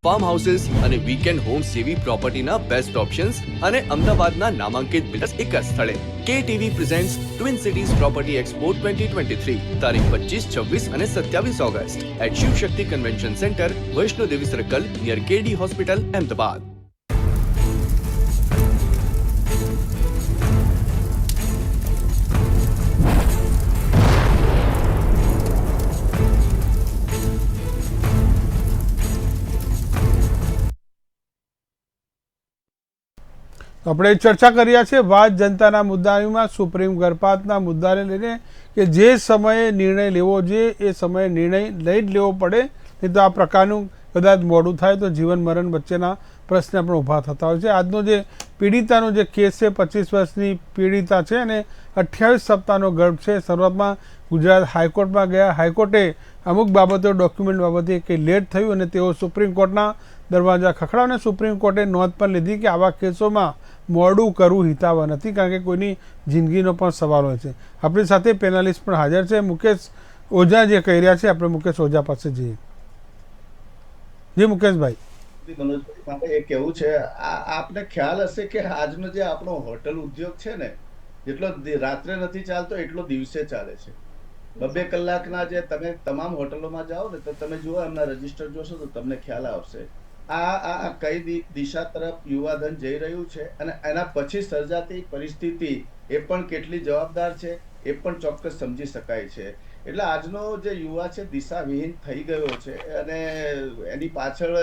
farmhouses અને વીકેન્ડ હોમ્સ જેવી પ્રોપર્ટીના બેસ્ટ ઓપ્શન્સ અને અમદાવાદના નામાંકિત બિલ્ડર્સ એક જ સ્થળે। KTV presents twin cities property expo 2023, તારીખ 25, 26 અને 27 August at Shiv Shakti convention centre, Vaishnodevi circle, near KD hospital, Ahmedabad. આપણે ચર્ચા કર્યા છે વાત જનતાના મુદ્દામાં સુપ્રીમ ગર્ભપાતના મુદ્દાને લઈને કે જે સમયે નિર્ણય લેવો જોઈએ એ સમયે નિર્ણય લઈ જ લેવો પડે, નહીં તો આ પ્રકારનું કદાચ મોડું થાય તો જીવન મરણ વચ્ચેના પ્રશ્ન પણ ઊભા થતા હોય છે। આજનો જે પીડિતાનો જે કેસ છે, 25 વર્ષની પીડિતા છે અને 28 સપ્તાહનો ગર્ભ છે। શરૂઆતમાં ગુજરાત હાઈકોર્ટમાં ગયા, હાઈકોર્ટે અમુક બાબતો ડોક્યુમેન્ટ બાબતે કંઈ લેટ થયું અને તેઓ સુપ્રીમ કોર્ટના દરવાજા ખખડાવ્યા અને સુપ્રીમ કોર્ટે નોંધ પણ લીધી કે આવા કેસોમાં મોડું કરવું હિતાવહ નથી, કારણ કે કોઈની જિંદગીનો પણ સવાલ હોય છે। આપણી સાથે પેનલિસ્ટ પણ હાજર છે, મુકેશ ઓઝા જે કહી રહ્યા છે, આપણે મુકેશ ઓઝા પાસે જઈએ। જી મુકેશભાઈ। મનોજભાઈ માટે એ કેવું છે, આપને ખ્યાલ હશે કે આજનો જે આપણો હોટલ ઉદ્યોગ છે ને, જેટલો રાત્રે નથી ચાલતો એટલો દિવસે ચાલે છે। 2 કલાકના જે તમે તમામ હોટલોમાં જાઓ ને તો તમે જુઓ, એમના રજીસ્ટર જોશો તો તમને ખ્યાલ આવશે આ કઈ દિશા તરફ યુવાધન જઈ રહ્યું છે અને એના પછી સર્જાતી પરિસ્થિતિ એ પણ કેટલી જવાબદાર છે એ પણ ચોક્કસ સમજી શકાય છે। એટલે આજનો જે યુવા છે દિશાવિહીન થઈ ગયો છે અને એની પાછળ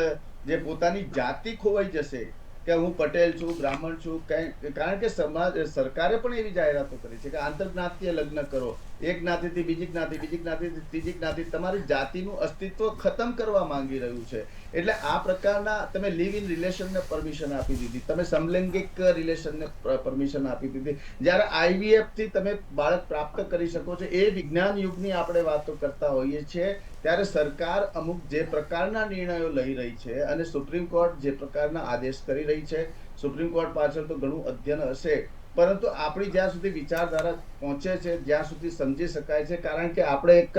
જે પોતાની જાતિ ખોવાઈ જશે કે હું પટેલ છું, બ્રાહ્મણ છું, કારણ કે સરકારે પણ એવી જાહેરાતો કરી છે કે આંતરજ્ઞાતીય લગ્ન કરો, એક જ્ઞાતિથી બીજી જ્ઞાતિ, બીજી જ્ઞાતિથી ત્રીજી જ્ઞાતિ, તમારી જાતિનું અસ્તિત્વ ખતમ કરવા માંગી રહ્યું છે। એટલે આ પ્રકારના તમે લિવ ઇન રિલેશનને પરમિશન આપી દીધી, તમે સમલૈંગિક રિલેશનને પરમિશન આપી દીધી, જ્યારે IVF થી તમે બાળક પ્રાપ્ત કરી શકો છો। એ વિજ્ઞાન યુગની આપણે વાતો કરતા હોઈએ છીએ, ત્યારે સરકાર અમુક જે પ્રકારના નિર્ણયો લઈ રહી છે અને સુપ્રીમ કોર્ટ જે પ્રકારના આદેશ કરી રહી છે, સુપ્રીમ કોર્ટ પાછળ તો ઘણું અધ્યયન હશે, પરંતુ આપણી જ્યાં સુધી વિચારધારા પહોંચે છે, જ્યાં સુધી સમજી શકાય છે, કારણ કે આપણે એક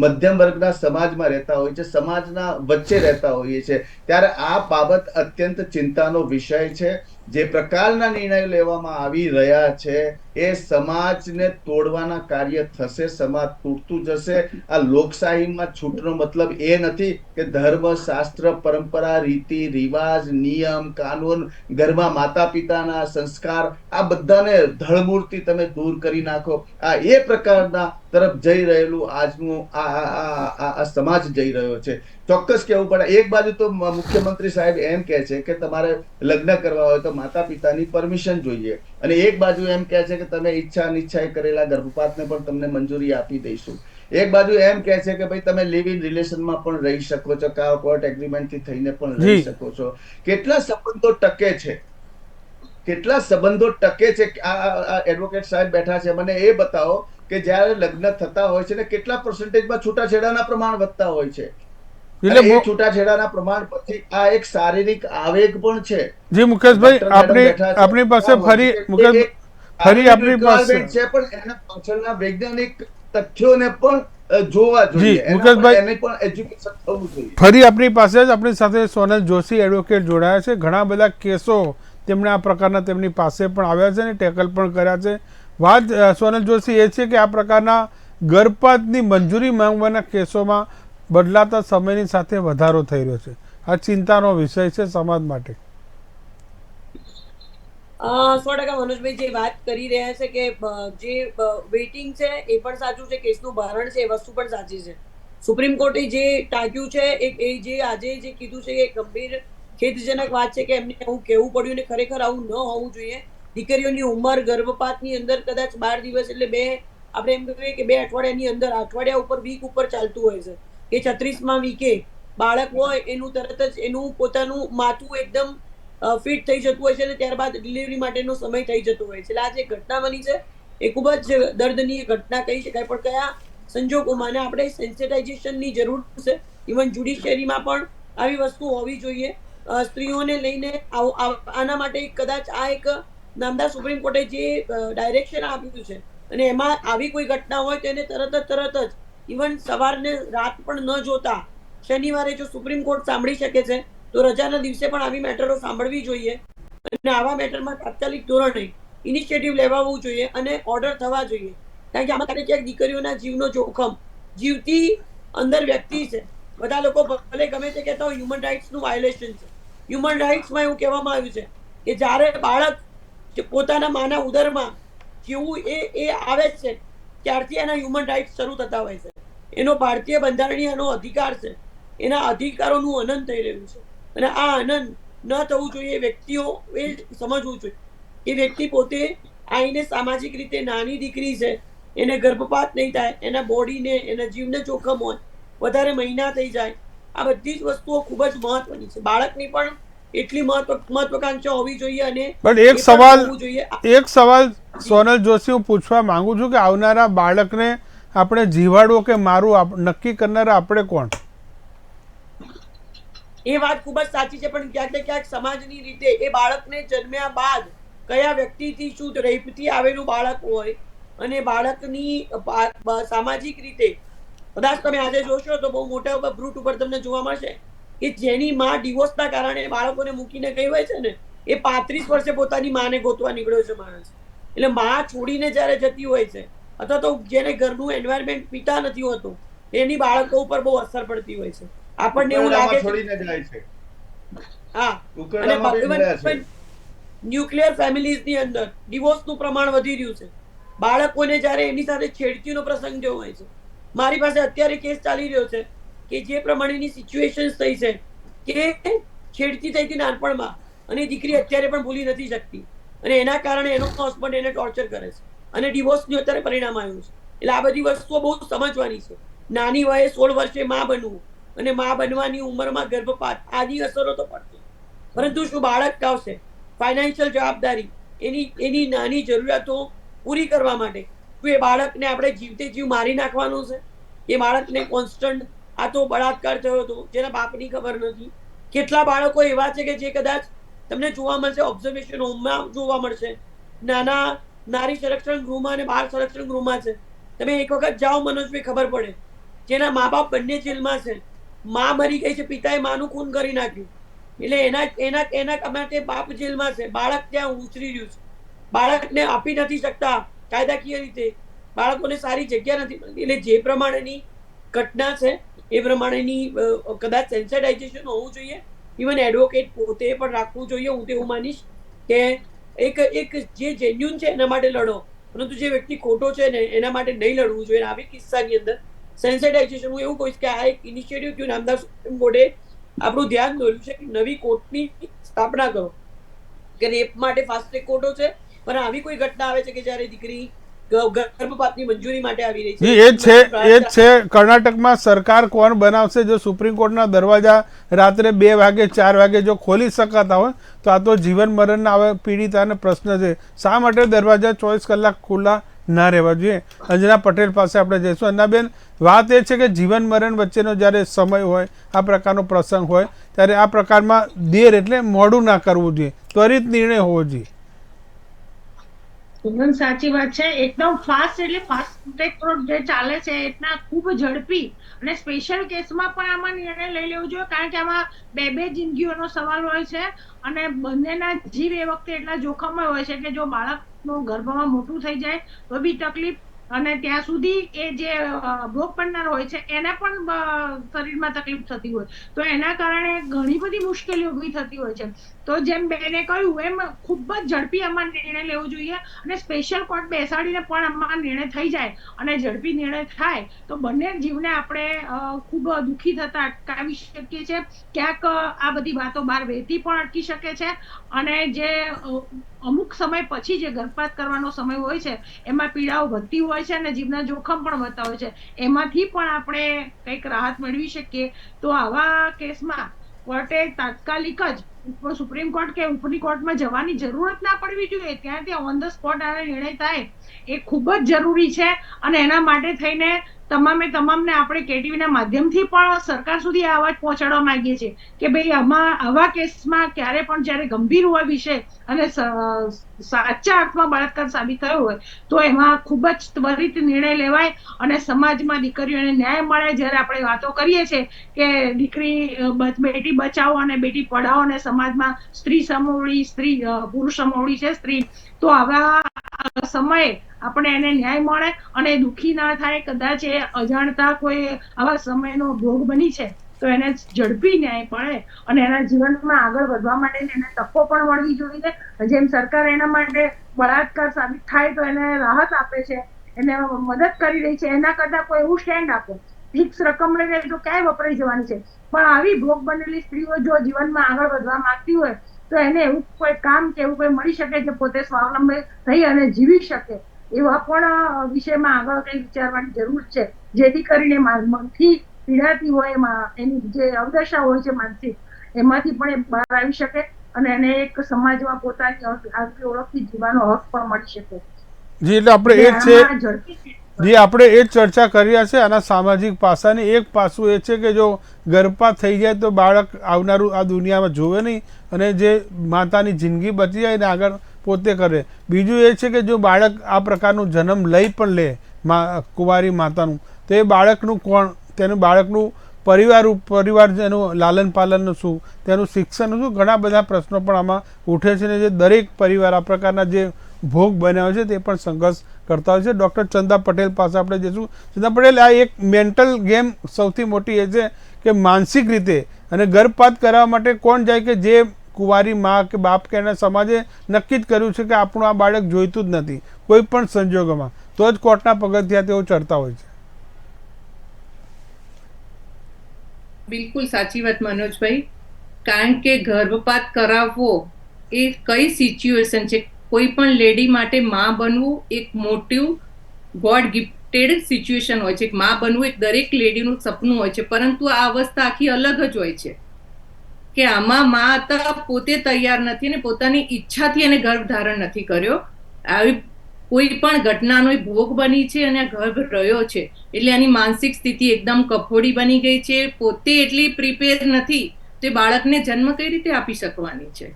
મધ્યમ વર્ગના સમાજમાં રહેતા હોઈએ છીએ, સમાજના વચ્ચે રહેતા હોઈએ છીએ, ત્યારે આ બાબત અત્યંત ચિંતાનો વિષય છે। જે પ્રકારના નિર્ણયો લેવામાં આવી રહ્યા છે એ સમાજને તોડવાના કાર્ય થશે, સમાજ તૂટતું જશે। આ લોકશાહીમાં છૂટનો મતલબ એ નથી કે ધર્મ, શાસ્ત્ર, પરંપરા, રીતિ રિવાજ, નિયમ, કાનૂન, ઘરમાં માતા પિતાના સંસ્કાર, આ બધાને ધળમૂળથી તમે દૂર કરી નાખો। આ એ પ્રકારના તરફ જઈ રહેલું આજનું આ સમાજ જઈ રહ્યો છે। ચોક્કસ કહેવું પડે, એક બાજુ તો મુખ્યમંત્રી સાહેબ એમ કહે છે કે તમારે લગ્ન કરવા હોય તો માતા પિતાની પરમિશન જોઈએ, અને એક બાજુ એમ કહે છે કે તમે ઈચ્છા અનિચ્છાએ કરેલા ગર્ભપાતને પણ તમને મંજૂરી આપી દઈશું। એક બાજુ એમ કહે છે કે ભાઈ તમે લિવ ઇન રિલેશનમાં પણ રહી શકો છો, કોર્ટ એગ્રીમેન્ટથી થઈને પણ રહી શકો છો। કેટલા સંબંધો ટકે છે, કેટલા સંબંધો ટકે છે? આ એડવોકેટ સાહેબ બેઠા છે, મને એ બતાવો કે જ્યારે લગ્ન થતા હોય છે ને કેટલા પર્સન્ટેજમાં છૂટાછેડાના પ્રમાણ વધતા હોય છે। એટલે એ છૂટાછેડાના પ્રમાણ પછી આ એક શારીરિક આવેગ પણ છે। જી મુકેશભાઈ, આપણી પાસે ફરી આપણી પાસે છે, પણ એના પાછળના વૈજ્ઞાનિક તથ્યોને પણ જોવા જોઈએ, મુકેશભાઈ એને પણ એજ્યુકેશન થવું જોઈએ। ફરી આપણી પાસે જ આપણી સાથે સોનલ જોશી એડવોકેટ જોડાયા છે। ઘણા બધા કેસો તેમણે આ પ્રકારના તેમની પાસે પણ આવ્યા છે અને ટેકલ પણ કર્યા છે. વાત સોનલ જોશી એ છે કે આ પ્રકારના ગર્ભપાતની મંજૂરી માંગવાના કેસોમાં બદલાતા સમયની સાથે વધારો થઈ રહ્યો છે. આ ચિંતાનો વિષય છે સમાજ માટે. 100% મનોજભાઈ જે વાત કરી રહ્યા છે કે જે વેઇટિંગ છે એ પણ સાચું છે, કેસનું ભારણ છે એ વસ્તુ પણ સાચી છે. સુપ્રીમ કોર્ટે જે ટાંક્યું છે એ જે આજે જે કીધું છે એ ગંભીર ખેદજનક વાત છે કે એમને એવું કહેવું પડ્યું ને ખરેખર આવું ન હોવું જોઈએ. દીકરીઓની ઉંમર ગર્ભપાતની અંદર કદાચ 12 દિવસ એટલે આપણે એમ કહીએ કે 2 અઠવાડિયાની અંદર, અઠવાડિયા ઉપર, વીક ઉપર ચાલતું હોય છે કે 36મા વીકે બાળક હોય એનું તરત જ એનું પોતાનું માથું એકદમ ફિટ થઈ જતું હોય છે અને ત્યારબાદ ડિલિવરી માટેનો સમય થઈ જતો હોય છે. એટલે આ જે ઘટના બની છે એ ખૂબ જ દર્દનીય ઘટના કહી શકાય. પણ કયા સંજોગોમાં આપણે સેન્સિટાઇઝેશનની જરૂર છે. ઇવન જ્યુડિશિયરીમાં પણ આવી વસ્તુ હોવી જોઈએ. સ્ત્રીઓને લઈને આના માટે કદાચ આ એક નામદાર સુપ્રીમ કોર્ટે જે ડાયરેક્શન આપ્યું છે અને એમાં આવી કોઈ ઘટના હોય તો એને તરત જ ઇવન સવારને રાત પણ ન જોતા શનિવારે જો સુપ્રીમ કોર્ટ સાંભળી શકે છે તો રજાના દિવસે પણ આવી મેટરો સાંભળવી જોઈએ અને આવા મેટરમાં તાત્કાલિક ધોરણે ઇનિશિયેટિવ લેવાવું જોઈએ અને ઓર્ડર થવા જોઈએ. કારણ કે આમાં ક્યાંક દીકરીઓના જીવનો જોખમ, જીવતી અંદર વ્યક્તિ છે. બધા લોકો ભલે ગમે તે કહેતા હોય હ્યુમન રાઇટ્સનું વાયોલેશન છે. હ્યુમન રાઇટ્સમાં એવું કહેવામાં આવ્યું છે કે જ્યારે બાળક પોતાના માના ઉદરમાં જેવું એ આવે છે ત્યારથી એના હ્યુમન રાઇટ્સ શરૂ થતા હોય છે. એનો ભારતીય બંધારણીય એનો અધિકાર છે. એના અધિકારોનું હનન થઈ રહ્યું છે અને આ હનન ન થવું જોઈએ. વ્યક્તિઓ એ સમજવું જોઈએ કે વ્યક્તિ પોતે આઈને સામાજિક રીતે નાની દીકરી છે, એને ગર્ભપાત નહીં થાય, એના બોડીને એના જીવને જોખમ હોય, વધારે મહિના થઈ જાય, આ બધી જ વસ્તુઓ ખૂબ જ મહત્વની છે. બાળકની પણ એટલી મહત્વાકાંક્ષા હોવી જોઈએ. અને પણ એક સવાલ સોનલ જોશી હું પૂછવા માંગુ છું કે આવનારા બાળકને આપણે જીવાડવો કે મારું નક્કી કરનારા આપણે કોણ? એ વાત ખૂબ જ સાચી છે. પણ ક્યાંક ને ક્યાંક સમાજની રીતે એ બાળકને જન્મ્યા બાદ કયા વ્યક્તિથી શું રેપથી આવેલું બાળક હોય અને બાળકની સામાજિક રીતે કદાચ તમે આજે જોશો તો બહુ મોટા બ્રૂટ ઉપર તમને જોવા મળશે કે જેની માં ડિવોર્સના કારણે બાળકોને મૂકીને ગઈ હોય છે ને એ 35 વર્ષે પોતાની માને ગોતવા નીકળ્યો છે માણસ. એટલે માં છોડીને જયારે જતી હોય છે અથવા તો જેને ઘરનું એન્વાયરમેન્ટ પીતા નથી હોતું એની બાળકો ઉપર બહુ અસર પડતી હોય છે. આપણને એવું લાગે છે હા. અને ન્યુક્લિયર ફેમિલીઝની અંદર ડિવોર્સનું પ્રમાણ વધી રહ્યું છે. બાળકોને જયારે એની સાથે છેડતીનો પ્રસંગ જો હોય છે. મારી પાસે અત્યારે કેસ ચાલી રહ્યો છે કે જે પ્રમાણેની સિચ્યુએશન થઈ છે કે છેડતી થઈ હતી નાનપણમાં અને દીકરી અત્યારે પણ ભૂલી નથી શકતી અને એના કારણે એનો હસબન્ડ એને ટોર્ચર કરે છે અને ડિવોર્સનું અત્યારે પરિણામ આવ્યું છે. એટલે આ બધી વસ્તુઓ બહુ સમજવાની છે. નાની વયે 16 વર્ષે માં બનવું અને માં બનવાની ઉંમરમાં ગર્ભપાત, આની અસરો તો પડશે. પરંતુ શું બાળક આવશે, ફાઇનાન્શિયલ જવાબદારી, એની નાની જરૂરિયાતો પૂરી કરવા માટે શું એ બાળકને આપણે જીવતે જીવ મારી નાખવાનું છે? એ બાળકને કોન્સ્ટન્ટ આ તો બળાત્કાર થયો હતો જેના બાપની ખબર નથી. કેટલા બાળકો એવા છે કે જે કદાચ તમને જોવા મળશે, ઓબ્ઝર્વેશન હોમમાં જોવા મળશે, નાના નારી સંરક્ષણ ગૃહમાં અને બાળ સંરક્ષણ ગૃહમાં છે. તમે એક વખત જાઓ મનોજભાઈ ખબર પડે. જેના મા બાપ બંને જેલમાં છે, માં મરી ગઈ છે, પિતાએ માનું ખૂન કરી નાખ્યું એટલે એના માટે બાપ જેલમાં છે, બાળક ત્યાં ઉછરી રહ્યું છે. બાળકને આપી નથી શકતા કાયદાકીય રીતે, બાળકોને સારી જગ્યા નથી મળતી. એટલે જે પ્રમાણેની ઘટના છે એ પ્રમાણેની કદાચ સેન્સિટાઇઝેશન હોવું જોઈએ. ઇવન એડવોકેટ પોતે પણ રાખવું જોઈએ. હું તો એવું માનીશ કે એક જે જેન્યુન છે એના માટે લડો, પરંતુ જે વ્યક્તિ ખોટો છે ને એના માટે નહીં લડવું જોઈએ. આવી કિસ્સાની અંદર સેન્સિટાઇઝેશન હું એવું કહીશ કે આ એક ઇનિશિયેટિવ થયું નામદાર સુપ્રીમ કોર્ટે આપણું ધ્યાન દોર્યું છે કે નવી કોર્ટની સ્થાપના કરો કે રેપ માટે ફાસ્ટ ટ્રેક કોર્ટો છે પણ આવી કોઈ ઘટના આવે છે કે જ્યારે દીકરી ગર્ભપાતની મંજૂરી માટે આવી રહી છે. એ જ છે કર્ણાટકમાં સરકાર કોણ બનાવશે? જો સુપ્રીમ કોર્ટના દરવાજા રાત્રે 2 વાગે 4 વાગે જો ખોલી શકાતા હોય તો આ તો જીવન મરણના હવે પીડિતાને પ્રશ્ન છે. શા માટે દરવાજા 24 કલાક ખુલ્લા ના રહેવા જોઈએ? અંજના પટેલ પાસે આપણે જઈશું. અંજનાબેન, વાત એ છે કે જીવન મરણ વચ્ચેનો જ્યારે સમય હોય, આ પ્રકારનો પ્રસંગ હોય ત્યારે આ પ્રકારમાં દેર એટલે મોડું ના કરવું જોઈએ, ત્વરિત નિર્ણય હોવો જોઈએ. એકદમ સાચી વાત છે. એકદમ ફાસ્ટ એટલે ફાસ્ટ ટ્રેક જે ચાલે છે એટલા ખૂબ ઝડપી અને સ્પેશિયલ કેસમાં પણ આમાં નિર્ણય લઈ લેવો જોઈએ, કારણ કે આમાં બે જિંદગીઓનો સવાલ હોય છે અને બંનેના જીવ એ વખતે એટલા જોખમમાં હોય છે કે જો બાળકનું ગર્ભમાં મોટું થઈ જાય તો બી તકલીફ, અને ત્યાં સુધી એ જે ભોગ બનનાર હોય છે એને પણ શરીરમાં તકલીફ થતી હોય, તો એના કારણે ઘણી બધી મુશ્કેલીઓ ઊભી થતી હોય છે. તો જેમ બેને કહ્યું એમ ખૂબ જ ઝડપી આમાં નિર્ણય લેવો જોઈએ, અને સ્પેશિયલ કોર્ટ બેસાડીને પણ આમાં નિર્ણય થઈ જાય અને ઝડપી નિર્ણય થાય તો બંને જીવને આપણે ખૂબ દુઃખી થતા અટકાવી શકીએ છીએ. ક્યાંક આ બધી વાતો બહાર વહેતી પણ અટકી શકે છે, અને જે અમુક સમય પછી જે ગર્ભપાત કરવાનો સમય હોય છે એમાં પીડાઓ વધતી હોય છે અને જીવના જોખમ પણ વધતા હોય છે, એમાંથી પણ આપણે કંઈક રાહત મેળવી શકીએ. તો આવા કેસમાં કોર્ટે તાત્કાલિક જ સુપ્રીમ કોર્ટ કે ઉપરની કોર્ટમાં જવાની જરૂરત ના પડવી જોઈએ, ત્યાંથી ઓન ધ સ્પોટ આનો નિર્ણય થાય એ ખૂબ જ જરૂરી છે. અને એના માટે થઈને તમામને આપણે કેટીવીના માધ્યમથી પણ સરકાર સુધી આ અવાજ પહોંચાડવા માંગીએ છીએ કે ભાઈ આવા કેસમાં ક્યારે પણ જ્યારે ગંભીર હોય વિષય અને સાચા અર્થમાં બળાત્કાર સાબિત થયો હોય તો એમાં ખૂબ જ ત્વરિત નિર્ણય લેવાય અને સમાજમાં દીકરીઓને ન્યાય મળે. જ્યારે આપણે વાતો કરીએ છીએ કે બેટી બચાવો અને બેટી પઢાઓ અને સમાજમાં સ્ત્રી સમોવડી પુરુષ સમોવડી છે સ્ત્રી, તો આવા સમયે આપણે એને ન્યાય મળે અને દુઃખી ના થાય. કદાચ એ અજાણતા કોઈ આવા સમયનો ભોગ બની છે તો એને ઝડપી ન્યાય મળે અને એના જીવનમાં આગળ વધવા માટે એને તકો પણ મળવી જોઈએ. જેમ સરકાર એના માટે બળાત્કાર સાબિત થાય તો એને રાહત આપે છે, એને મદદ કરી રહી છે, એના કરતા કોઈ એવું સ્ટેન્ડ આપો, ફિક્સ રકમ લઈને તો ક્યાંય વપરાઈ જવાની છે, પણ આવી ભોગ બનેલી સ્ત્રીઓ જો જીવનમાં આગળ વધવા માંગતી હોય તો એને એવું કોઈ કામ કે એવું કોઈ મળી શકે જે પોતે સ્વાવલંબી થઈ અને જીવી શકે, એવા પણ વિષયમાં આગળ કંઈ વિચારવાની જરૂર છે, જેથી કરીને મનથી પીડાતી હોય એમાં એની જે અવદશા હોય છે માનસિક, એમાંથી પણ એ બહાર આવી શકે અને એને એક સમાજમાં પોતાની આગવી ઓળખથી જીવવાનો હક પણ મળી શકે. જી, એટલે આપણે એ છે જી આપણે એ જ ચર્ચા કરી રહ્યા છે આના સામાજિક પાસાની. એક પાસું એ છે કે જો ગર્ભપાત થઈ જાય તો બાળક આવનારું આ દુનિયામાં જોવે નહીં અને જે માતાની જિંદગી બચી જાય ને આગળ પોતે કરે. બીજું એ છે કે જો બાળક આ પ્રકારનું જન્મ લઈ પણ લે કુંવારી માતાનું, તો એ બાળકનું કોણ, તેનું બાળકનું પરિવાર એનું લાલન પાલનનું શું, તેનું શિક્ષણનું શું, ઘણા બધા પ્રશ્નો પણ આમાં ઉઠે છે ને જે દરેક પરિવાર આ પ્રકારના જે ભોગ બન્યા હોય છે તે પણ સંઘર્ષ કરતા હોય છે. ડૉક્ટર ચંદા પટેલ પાસે આપણે જઈશું. ચંદા પટેલ, આ એક મેન્ટલ ગેમ સૌથી મોટી એ છે કે માનસિક રીતે અને ગર્ભપાત કરાવવા માટે કોણ જાય કે જે કુંવારી મા કે બાપ કે એના સમાજે નક્કી જ કર્યું છે કે આપણું આ બાળક જોઈતું જ નથી કોઈ પણ સંજોગોમાં, તો જ કોર્ટના પગથિયા તેઓ ચડતા હોય છે. બિલકુલ સાચી વાત મનોજભાઈ, કારણ કે ગર્ભપાત કરાવવો એ કઈ સિચ્યુએશન છે, કોઈ પણ લેડી માટે માં બનવું એક મોટું ગોડ ગિફ્ટેડ સિચ્યુએશન હોય છે. માં બનવું એક દરેક લેડીનું સપનું હોય છે, પરંતુ આ અવસ્થા આખી અલગ જ હોય છે કે આમાં માતા પોતે તૈયાર નથી અને પોતાની ઈચ્છાથી એને ગર્ભ ધારણ નથી કર્યો. આવી કોઈ પણ ઘટનાનો ભોગ બની છે અને ગર્ભ રહ્યો છે એટલે એની માનસિક સ્થિતિ એકદમ કફોડી બની ગઈ છે, પોતે એટલી પ્રિપેર નથી તે બાળકને જન્મ કઈ રીતે આપી શકવાની છે.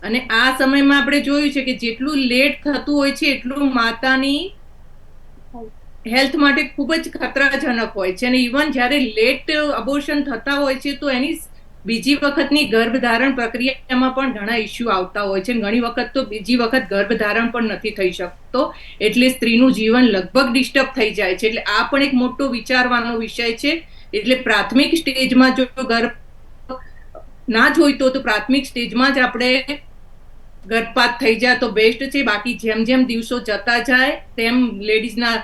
અને આ સમયમાં આપણે જોયું છે કે જેટલું લેટ થતું હોય છે એટલું માતાની હેલ્થ માટે ખૂબ જ ખતરાજનક હોય છે. અને ઇવન જ્યારે લેટ અબોર્શન થતા હોય છે તો એની બીજી વખતની ગર્ભધારણ પ્રક્રિયામાં પણ ઘણા ઇસ્યુ આવતા હોય છે. ઘણી વખત તો બીજી વખત ગર્ભધારણ પણ નથી થઈ શકતો, એટલે સ્ત્રીનું જીવન લગભગ ડિસ્ટર્બ થઈ જાય છે. એટલે આ પણ એક મોટો વિચારવાનો વિષય છે. એટલે પ્રાથમિક સ્ટેજમાં જો ગર્ભ ના જોઈતો તો પ્રાથમિક સ્ટેજમાં જ આપણે ગર્ભપાત થઈ જાય તો બેસ્ટ છે. બાકી જેમ જેમ દિવસો જતા જાય તેમ લેડીઝના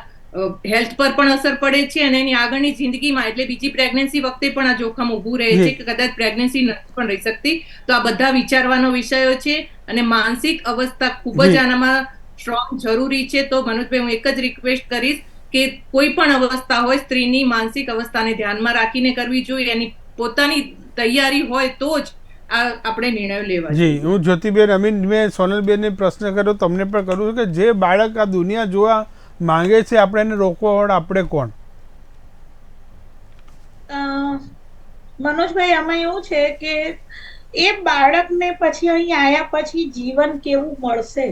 હેલ્થ પર પણ અસર પડે છે અને એની આગળની જિંદગીમાં એટલે બીજી પ્રેગ્નન્સી વખતે પણ આ જોખમ ઊભું રહે છે કે કદાચ પ્રેગ્નન્સી નથી પણ રહી શકતી. તો આ બધા વિચારવાનો વિષયો છે અને માનસિક અવસ્થા ખૂબ જ આનામાં સ્ટ્રોંગ જરૂરી છે. તો મનોજભાઈ, હું એક જ રિક્વેસ્ટ કરીશ કે કોઈ પણ અવસ્થા હોય સ્ત્રીની માનસિક અવસ્થાને ધ્યાનમાં રાખીને કરવી જોઈએ. એની પોતાની તૈયારી હોય તો જ આપણે નિર્ણયો લેવા. જી, હું જ્યોતિબેન અમીન, મેં સોનલબેનને પ્રશ્ન કર્યો, તમને પણ કરું છું કે જે બાળક આ દુનિયા જોવા માંગે છે આપણે એને રોકવા વાળા આપણે કોણ? મનોજભાઈ, આમાં એવું છે કે એ બાળકને પછી અહીં આયા પછી જીવન કેવું મળશે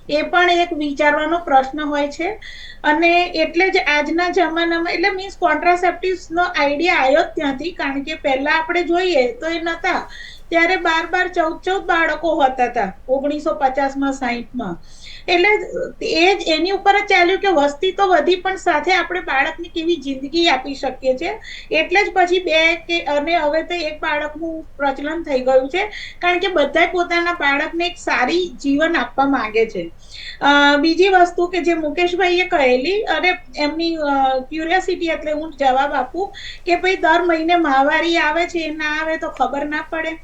એ પણ એક વિચારવાનો પ્રશ્ન હોય છે. અને એટલે જ આજના જમાનામાં એટલે મીન્સ કોન્ટ્રાસેપ્ટિવ્સ નો આઈડિયા આવ્યો જ ત્યાંથી, કારણ કે પહેલા આપણે જોઈએ તો એ નતા, ત્યારે 12-14 બાળકો હોતા હતા 1950માં 60માં. એટલે એ જ એની ઉપર જ ચાલ્યું કે વસ્તી તો વધી પણ સાથે આપણે બાળકને કેવી જિંદગી આપી શકીએ છીએ. એટલે જ પછી 2 કે અને હવે તો 1 બાળકનું પ્રચલન થઈ ગયું છે, કારણ કે બધા પોતાના બાળકને એક સારી જીવન આપવા માંગે છે. બીજી વસ્તુ કે જે મુકેશભાઈએ કહેલી, અને એમની ક્યુરિયોસિટી એટલે હું જવાબ આપું કે ભાઈ દર મહિને માહવારી આવે છે, એ ના આવે તો ખબર ના પડે.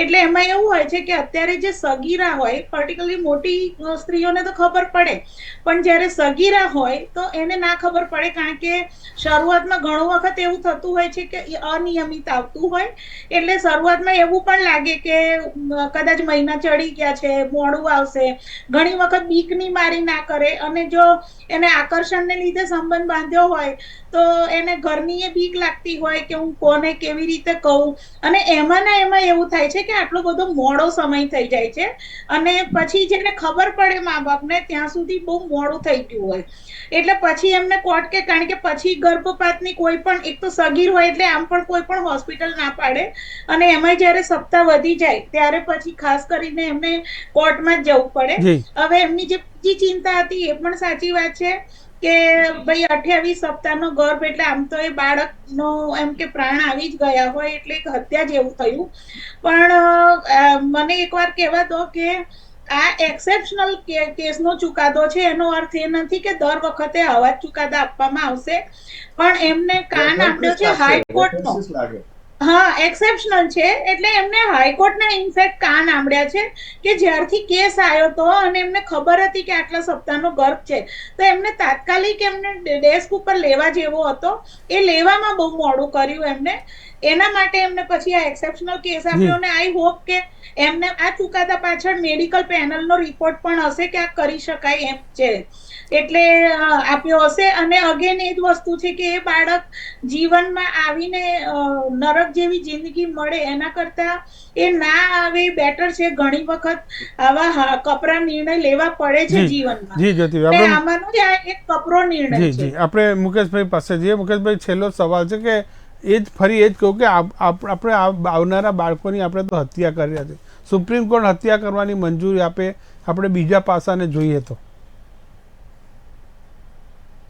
એટલે એમાં એવું હોય છે કે અત્યારે જે સગીરા હોય, પર્ટિક્યુલરલી મોટી સ્ત્રીઓને તો ખબર પડે, પણ જ્યારે સગીરા હોય તો એને ના ખબર પડે, કારણ કે શરૂઆતમાં ઘણો વખત એવું થતું હોય છે કે અનિયમિત આવતું હોય. એટલે શરૂઆતમાં એવું પણ લાગે કે કદાચ મહિના ચડી ગયા છે, મોડું આવશે. ઘણી વખત બીકની મારી ના કરે, અને જો એને આકર્ષણને લીધે સંબંધ બાંધ્યો હોય તો એને ઘરની એ બીક લાગતી હોય કે હું કોને કેવી રીતે કહું, અને એમાં ને એમાં એવું થાય છે કે આટલો બધો મોડો સમય થઈ જાય છે, અને પછી જેને ખબર પડે મા બાપને ત્યાં સુધી બહુ મોડું થઈ ગયું હોય. એટલે પછી એમને કોર્ટ કે, કારણ કે પછી ગર્ભપાતની કોઈ પણ, એક તો સગીર હોય એટલે આમ પણ કોઈ પણ હોસ્પિટલ ના પાડે, અને એમાં જ્યારે સપ્તાહ વધી જાય ત્યારે પછી ખાસ કરીને એમને કોર્ટમાં જ જવું પડે. હવે એમની જે બીજી ચિંતા હતી એ પણ સાચી વાત છે કે ભાઈ 28 સપ્તાહનો ગર્ભ એટલે આમ તો એ બાળકનો એમ કે પ્રાણ આવી જ ગયા હોય, એટલે એક હત્યા જેવું થયું. પણ મને એકવાર કહેવા દો કે આ એક્સેપ્શનલ કેસનો ચુકાદો છે, એનો અર્થ એ નથી કે દર વખતે આવા જ ચુકાદા આપવામાં આવશે, પણ એમને કાન આપ્યો છે હાઈકોર્ટનો. હા, એક્સેપ્શનલ છે, એટલે એમને હાઈકોર્ટના ઇનફેક્ટ કાન આંબળ્યા છે કે જ્યારથી કેસ આવ્યો તો અને એમને ખબર હતી કે આટલા સપ્તાહનો ગર્ભ છે, તો એમને તાત્કાલિક એમને ડેસ્ક ઉપર લેવા જેવો હતો, એ લેવામાં બહુ મોડું કર્યું એમને. એના માટે એમને પછી આ એક્સેપ્શનલ કેસ આપ્યો, અને આઈ હોપ કે એમને આ ચુકાદા પાછળ મેડિકલ પેનલનો રિપોર્ટ પણ હશે કે આ કરી શકાય એમ છે, એટલે આપ્યો હશે. અને અગેન એ જ વસ્તુ છે કે એ બાળક જીવનમાં આવીને નરક જેવી જિંદગી મળે એના કરતા એ ના આવે બેટર છે. ઘણી વખત આવા કપરા નિર્ણય લેવા પડે છે જીવનમાં. જી જ્યોતિ, આમાંનો જ આ એક કપરો નિર્ણય છે. જી, આપણે મુકેશભાઈ પાસે જઈએ. મુકેશભાઈ, છેલ્લો સવાલ છે કે એ જ ફરી એ જ કહું કે આપણે આવનારા બાળકોની આપણે તો હત્યા કરી રહ્યા છે. સુપ્રીમ કોર્ટ હત્યા કરવાની મંજૂરી આપે, આપણે બીજા પાસાને જોઈએ તો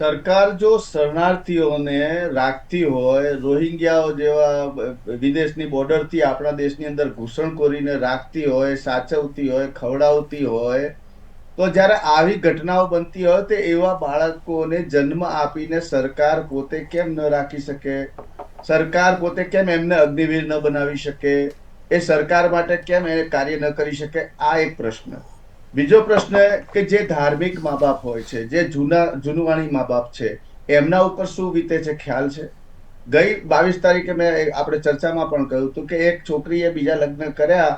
સરકાર જો શરણાર્થીઓને રાખતી હોય, રોહિંગ્યાઓ જેવા વિદેશની બોર્ડરથી આપણા દેશની અંદર ઘૂસણખોરીને રાખતી હોય, સાચવતી હોય, ખવડાવતી હોય, તો જ્યારે આવી ઘટનાઓ બનતી હોય તો એવા બાળકોને જન્મ આપીને સરકાર પોતે કેમ ન રાખી શકે? સરકાર પોતે કેમ એમને અગ્નિવીર ન બનાવી શકે? એ સરકાર માટે કેમ એ કાર્ય ન કરી શકે? આ એક પ્રશ્ન. બીજો પ્રશ્ન કે જે ધાર્મિક મા બાપ હોય છે, જે જૂનવાણી મા બાપ છે, એમના ઉપર શું વીતે છે ખ્યાલ છે? ગઈ 22 તારીખે મેં આપણે ચર્ચામાં પણ કહ્યું હતું કે એક છોકરીએ બીજા લગ્ન કર્યા,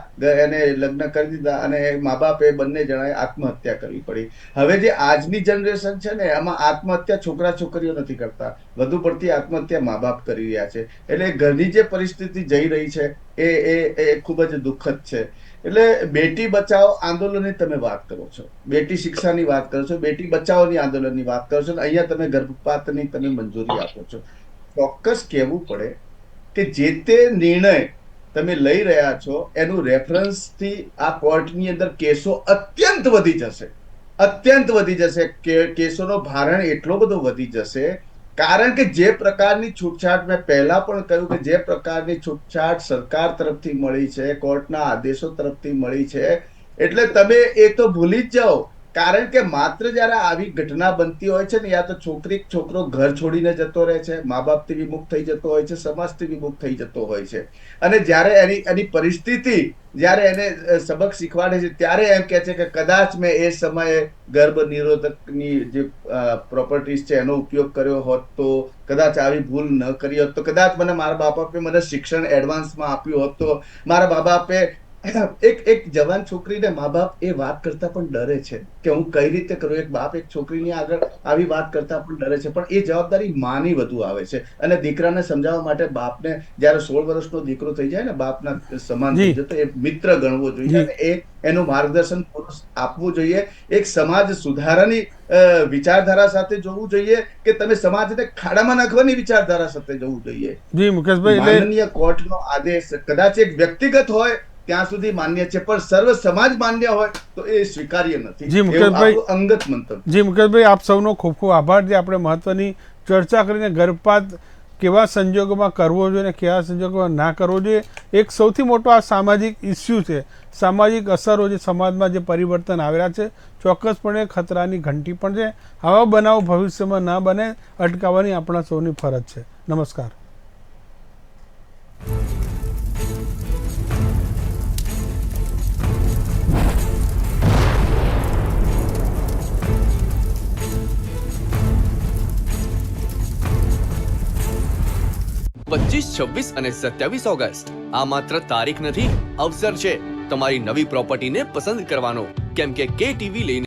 એને લગ્ન કરી દીધા, અને મા બાપે બંને જણાએ આત્મહત્યા કરવી પડી. હવે જે આજની જનરેશન છે ને, એમાં આત્મહત્યા છોકરા છોકરીઓ નથી કરતા, વધુ પડતી આત્મહત્યા મા બાપ કરી રહ્યા છે. એટલે ઘરની જે પરિસ્થિતિ જઈ રહી છે એ ખૂબ જ દુઃખદ છે. એટલે બેટી બચાવો આંદોલનની તમે વાત કરો છો, બેટી શિક્ષાની વાત કરો છો, બેટી બચાવોની આંદોલનની વાત કરો છો, અહીંયા તમે ગર્ભપાતની તમે મંજૂરી આપો છો. ચોક્કસ કહેવું પડે કે જે તે નિર્ણય તમે લઈ રહ્યા છો એનું રેફરન્સથી આ કોર્ટની અંદર કેસો અત્યંત વધી જશે, અત્યંત વધી જશે. કેસોનો ભારણ એટલો બધો વધી જશે, કારણ કે જે પ્રકારની છૂટછાટ મેં પહેલા પણ કહ્યું કે જે પ્રકારની છૂટછાટ સરકાર તરફથી મળી છે, કોર્ટના આદેશો તરફથી મળી છે, એટલે તમે એ તો ભૂલી જ જાઓ. કારણ કે માત્ર જયારે આવી ઘટના બનતી હોય છે ને, યા તો છોકરો ઘર છોડીને જતો રહે છે, મા બાપથી વિમુખ થઈ જતો હોય છે, સમાજથી વિમુખ થઈ જતો હોય છે, અને જ્યારે એની પરિસ્થિતિ જ્યારે એને સબક શીખવાડે છે ત્યારે એમ કહે છે કે કદાચ મેં એ સમયે ગર્ભ નિરોધકની જે પ્રોપર્ટીઝ છે એનો ઉપયોગ કર્યો હોત તો, કદાચ આવી ભૂલ ન કરી હોત તો, કદાચ મારા મા બાપે મને શિક્ષણ એડવાન્સમાં આપ્યું હોત તો, મારા મા બાપે એક જવાન છોકરીને મા બાપ એ વાત કરતા પણ ડરે છે કે હું કઈ રીતે કરું. એક બાપ એક છોકરીની આગળ આવી વાત કરતા પણ ડરે છે, પણ એ જવાબદારી માની વધુ આવે છે. અને દીકરાને સમજાવવા માટે બાપને જ્યારે 16 વર્ષનો દીકરો થઈ જાય ને, બાપના સમાન થઈ જાય, તો એ મિત્ર ગણવો જોઈએ અને એનું માર્ગદર્શન આપવું જોઈએ. એક સમાજ સુધારાની વિચારધારા સાથે જોવું જોઈએ કે તમે સમાજને ખાડામાં નાખવાની વિચારધારા સાથે જવું જોઈએ. જી મુકેશભાઈ, માનનીય કોર્ટનો આદેશ કદાચ એક વ્યક્તિગત હોય ત્યાં સુધી માન્ય છે, પણ સર્વ સમાજ માન્ય હોય તો એ સ્વીકાર્ય નથી. જી મુકેશભાઈ, અંગત મંતવ્ય. જી મુકેશભાઈ, આપ સૌનો ખૂબ ખૂબ આભાર જે આપણે મહત્વની ચર્ચા કરીને ગર્ભપાત કેવા સંજોગોમાં કરવો જોઈએ અને કેવા સંજોગોમાં ના કરવો જોઈએ. એક સૌથી મોટો આ સામાજિક ઇસ્યુ છે, સામાજિક અસરો જે સમાજમાં જે પરિવર્તન આવ્યા છે, ચોક્કસપણે ખતરાની ઘંટી પણ છે. આવા બનાવ ભવિષ્યમાં ના બને અટકાવવાની આપણા સૌની ફરજ છે. નમસ્કાર. પચીસ 26 અને 27 ઓગસ્ટ આ માત્ર તારીખ નથી, અવસર છે તમારી નવી પ્રોપર્ટીને પસંદ કરવાનો, કેમ કે KTV લઈને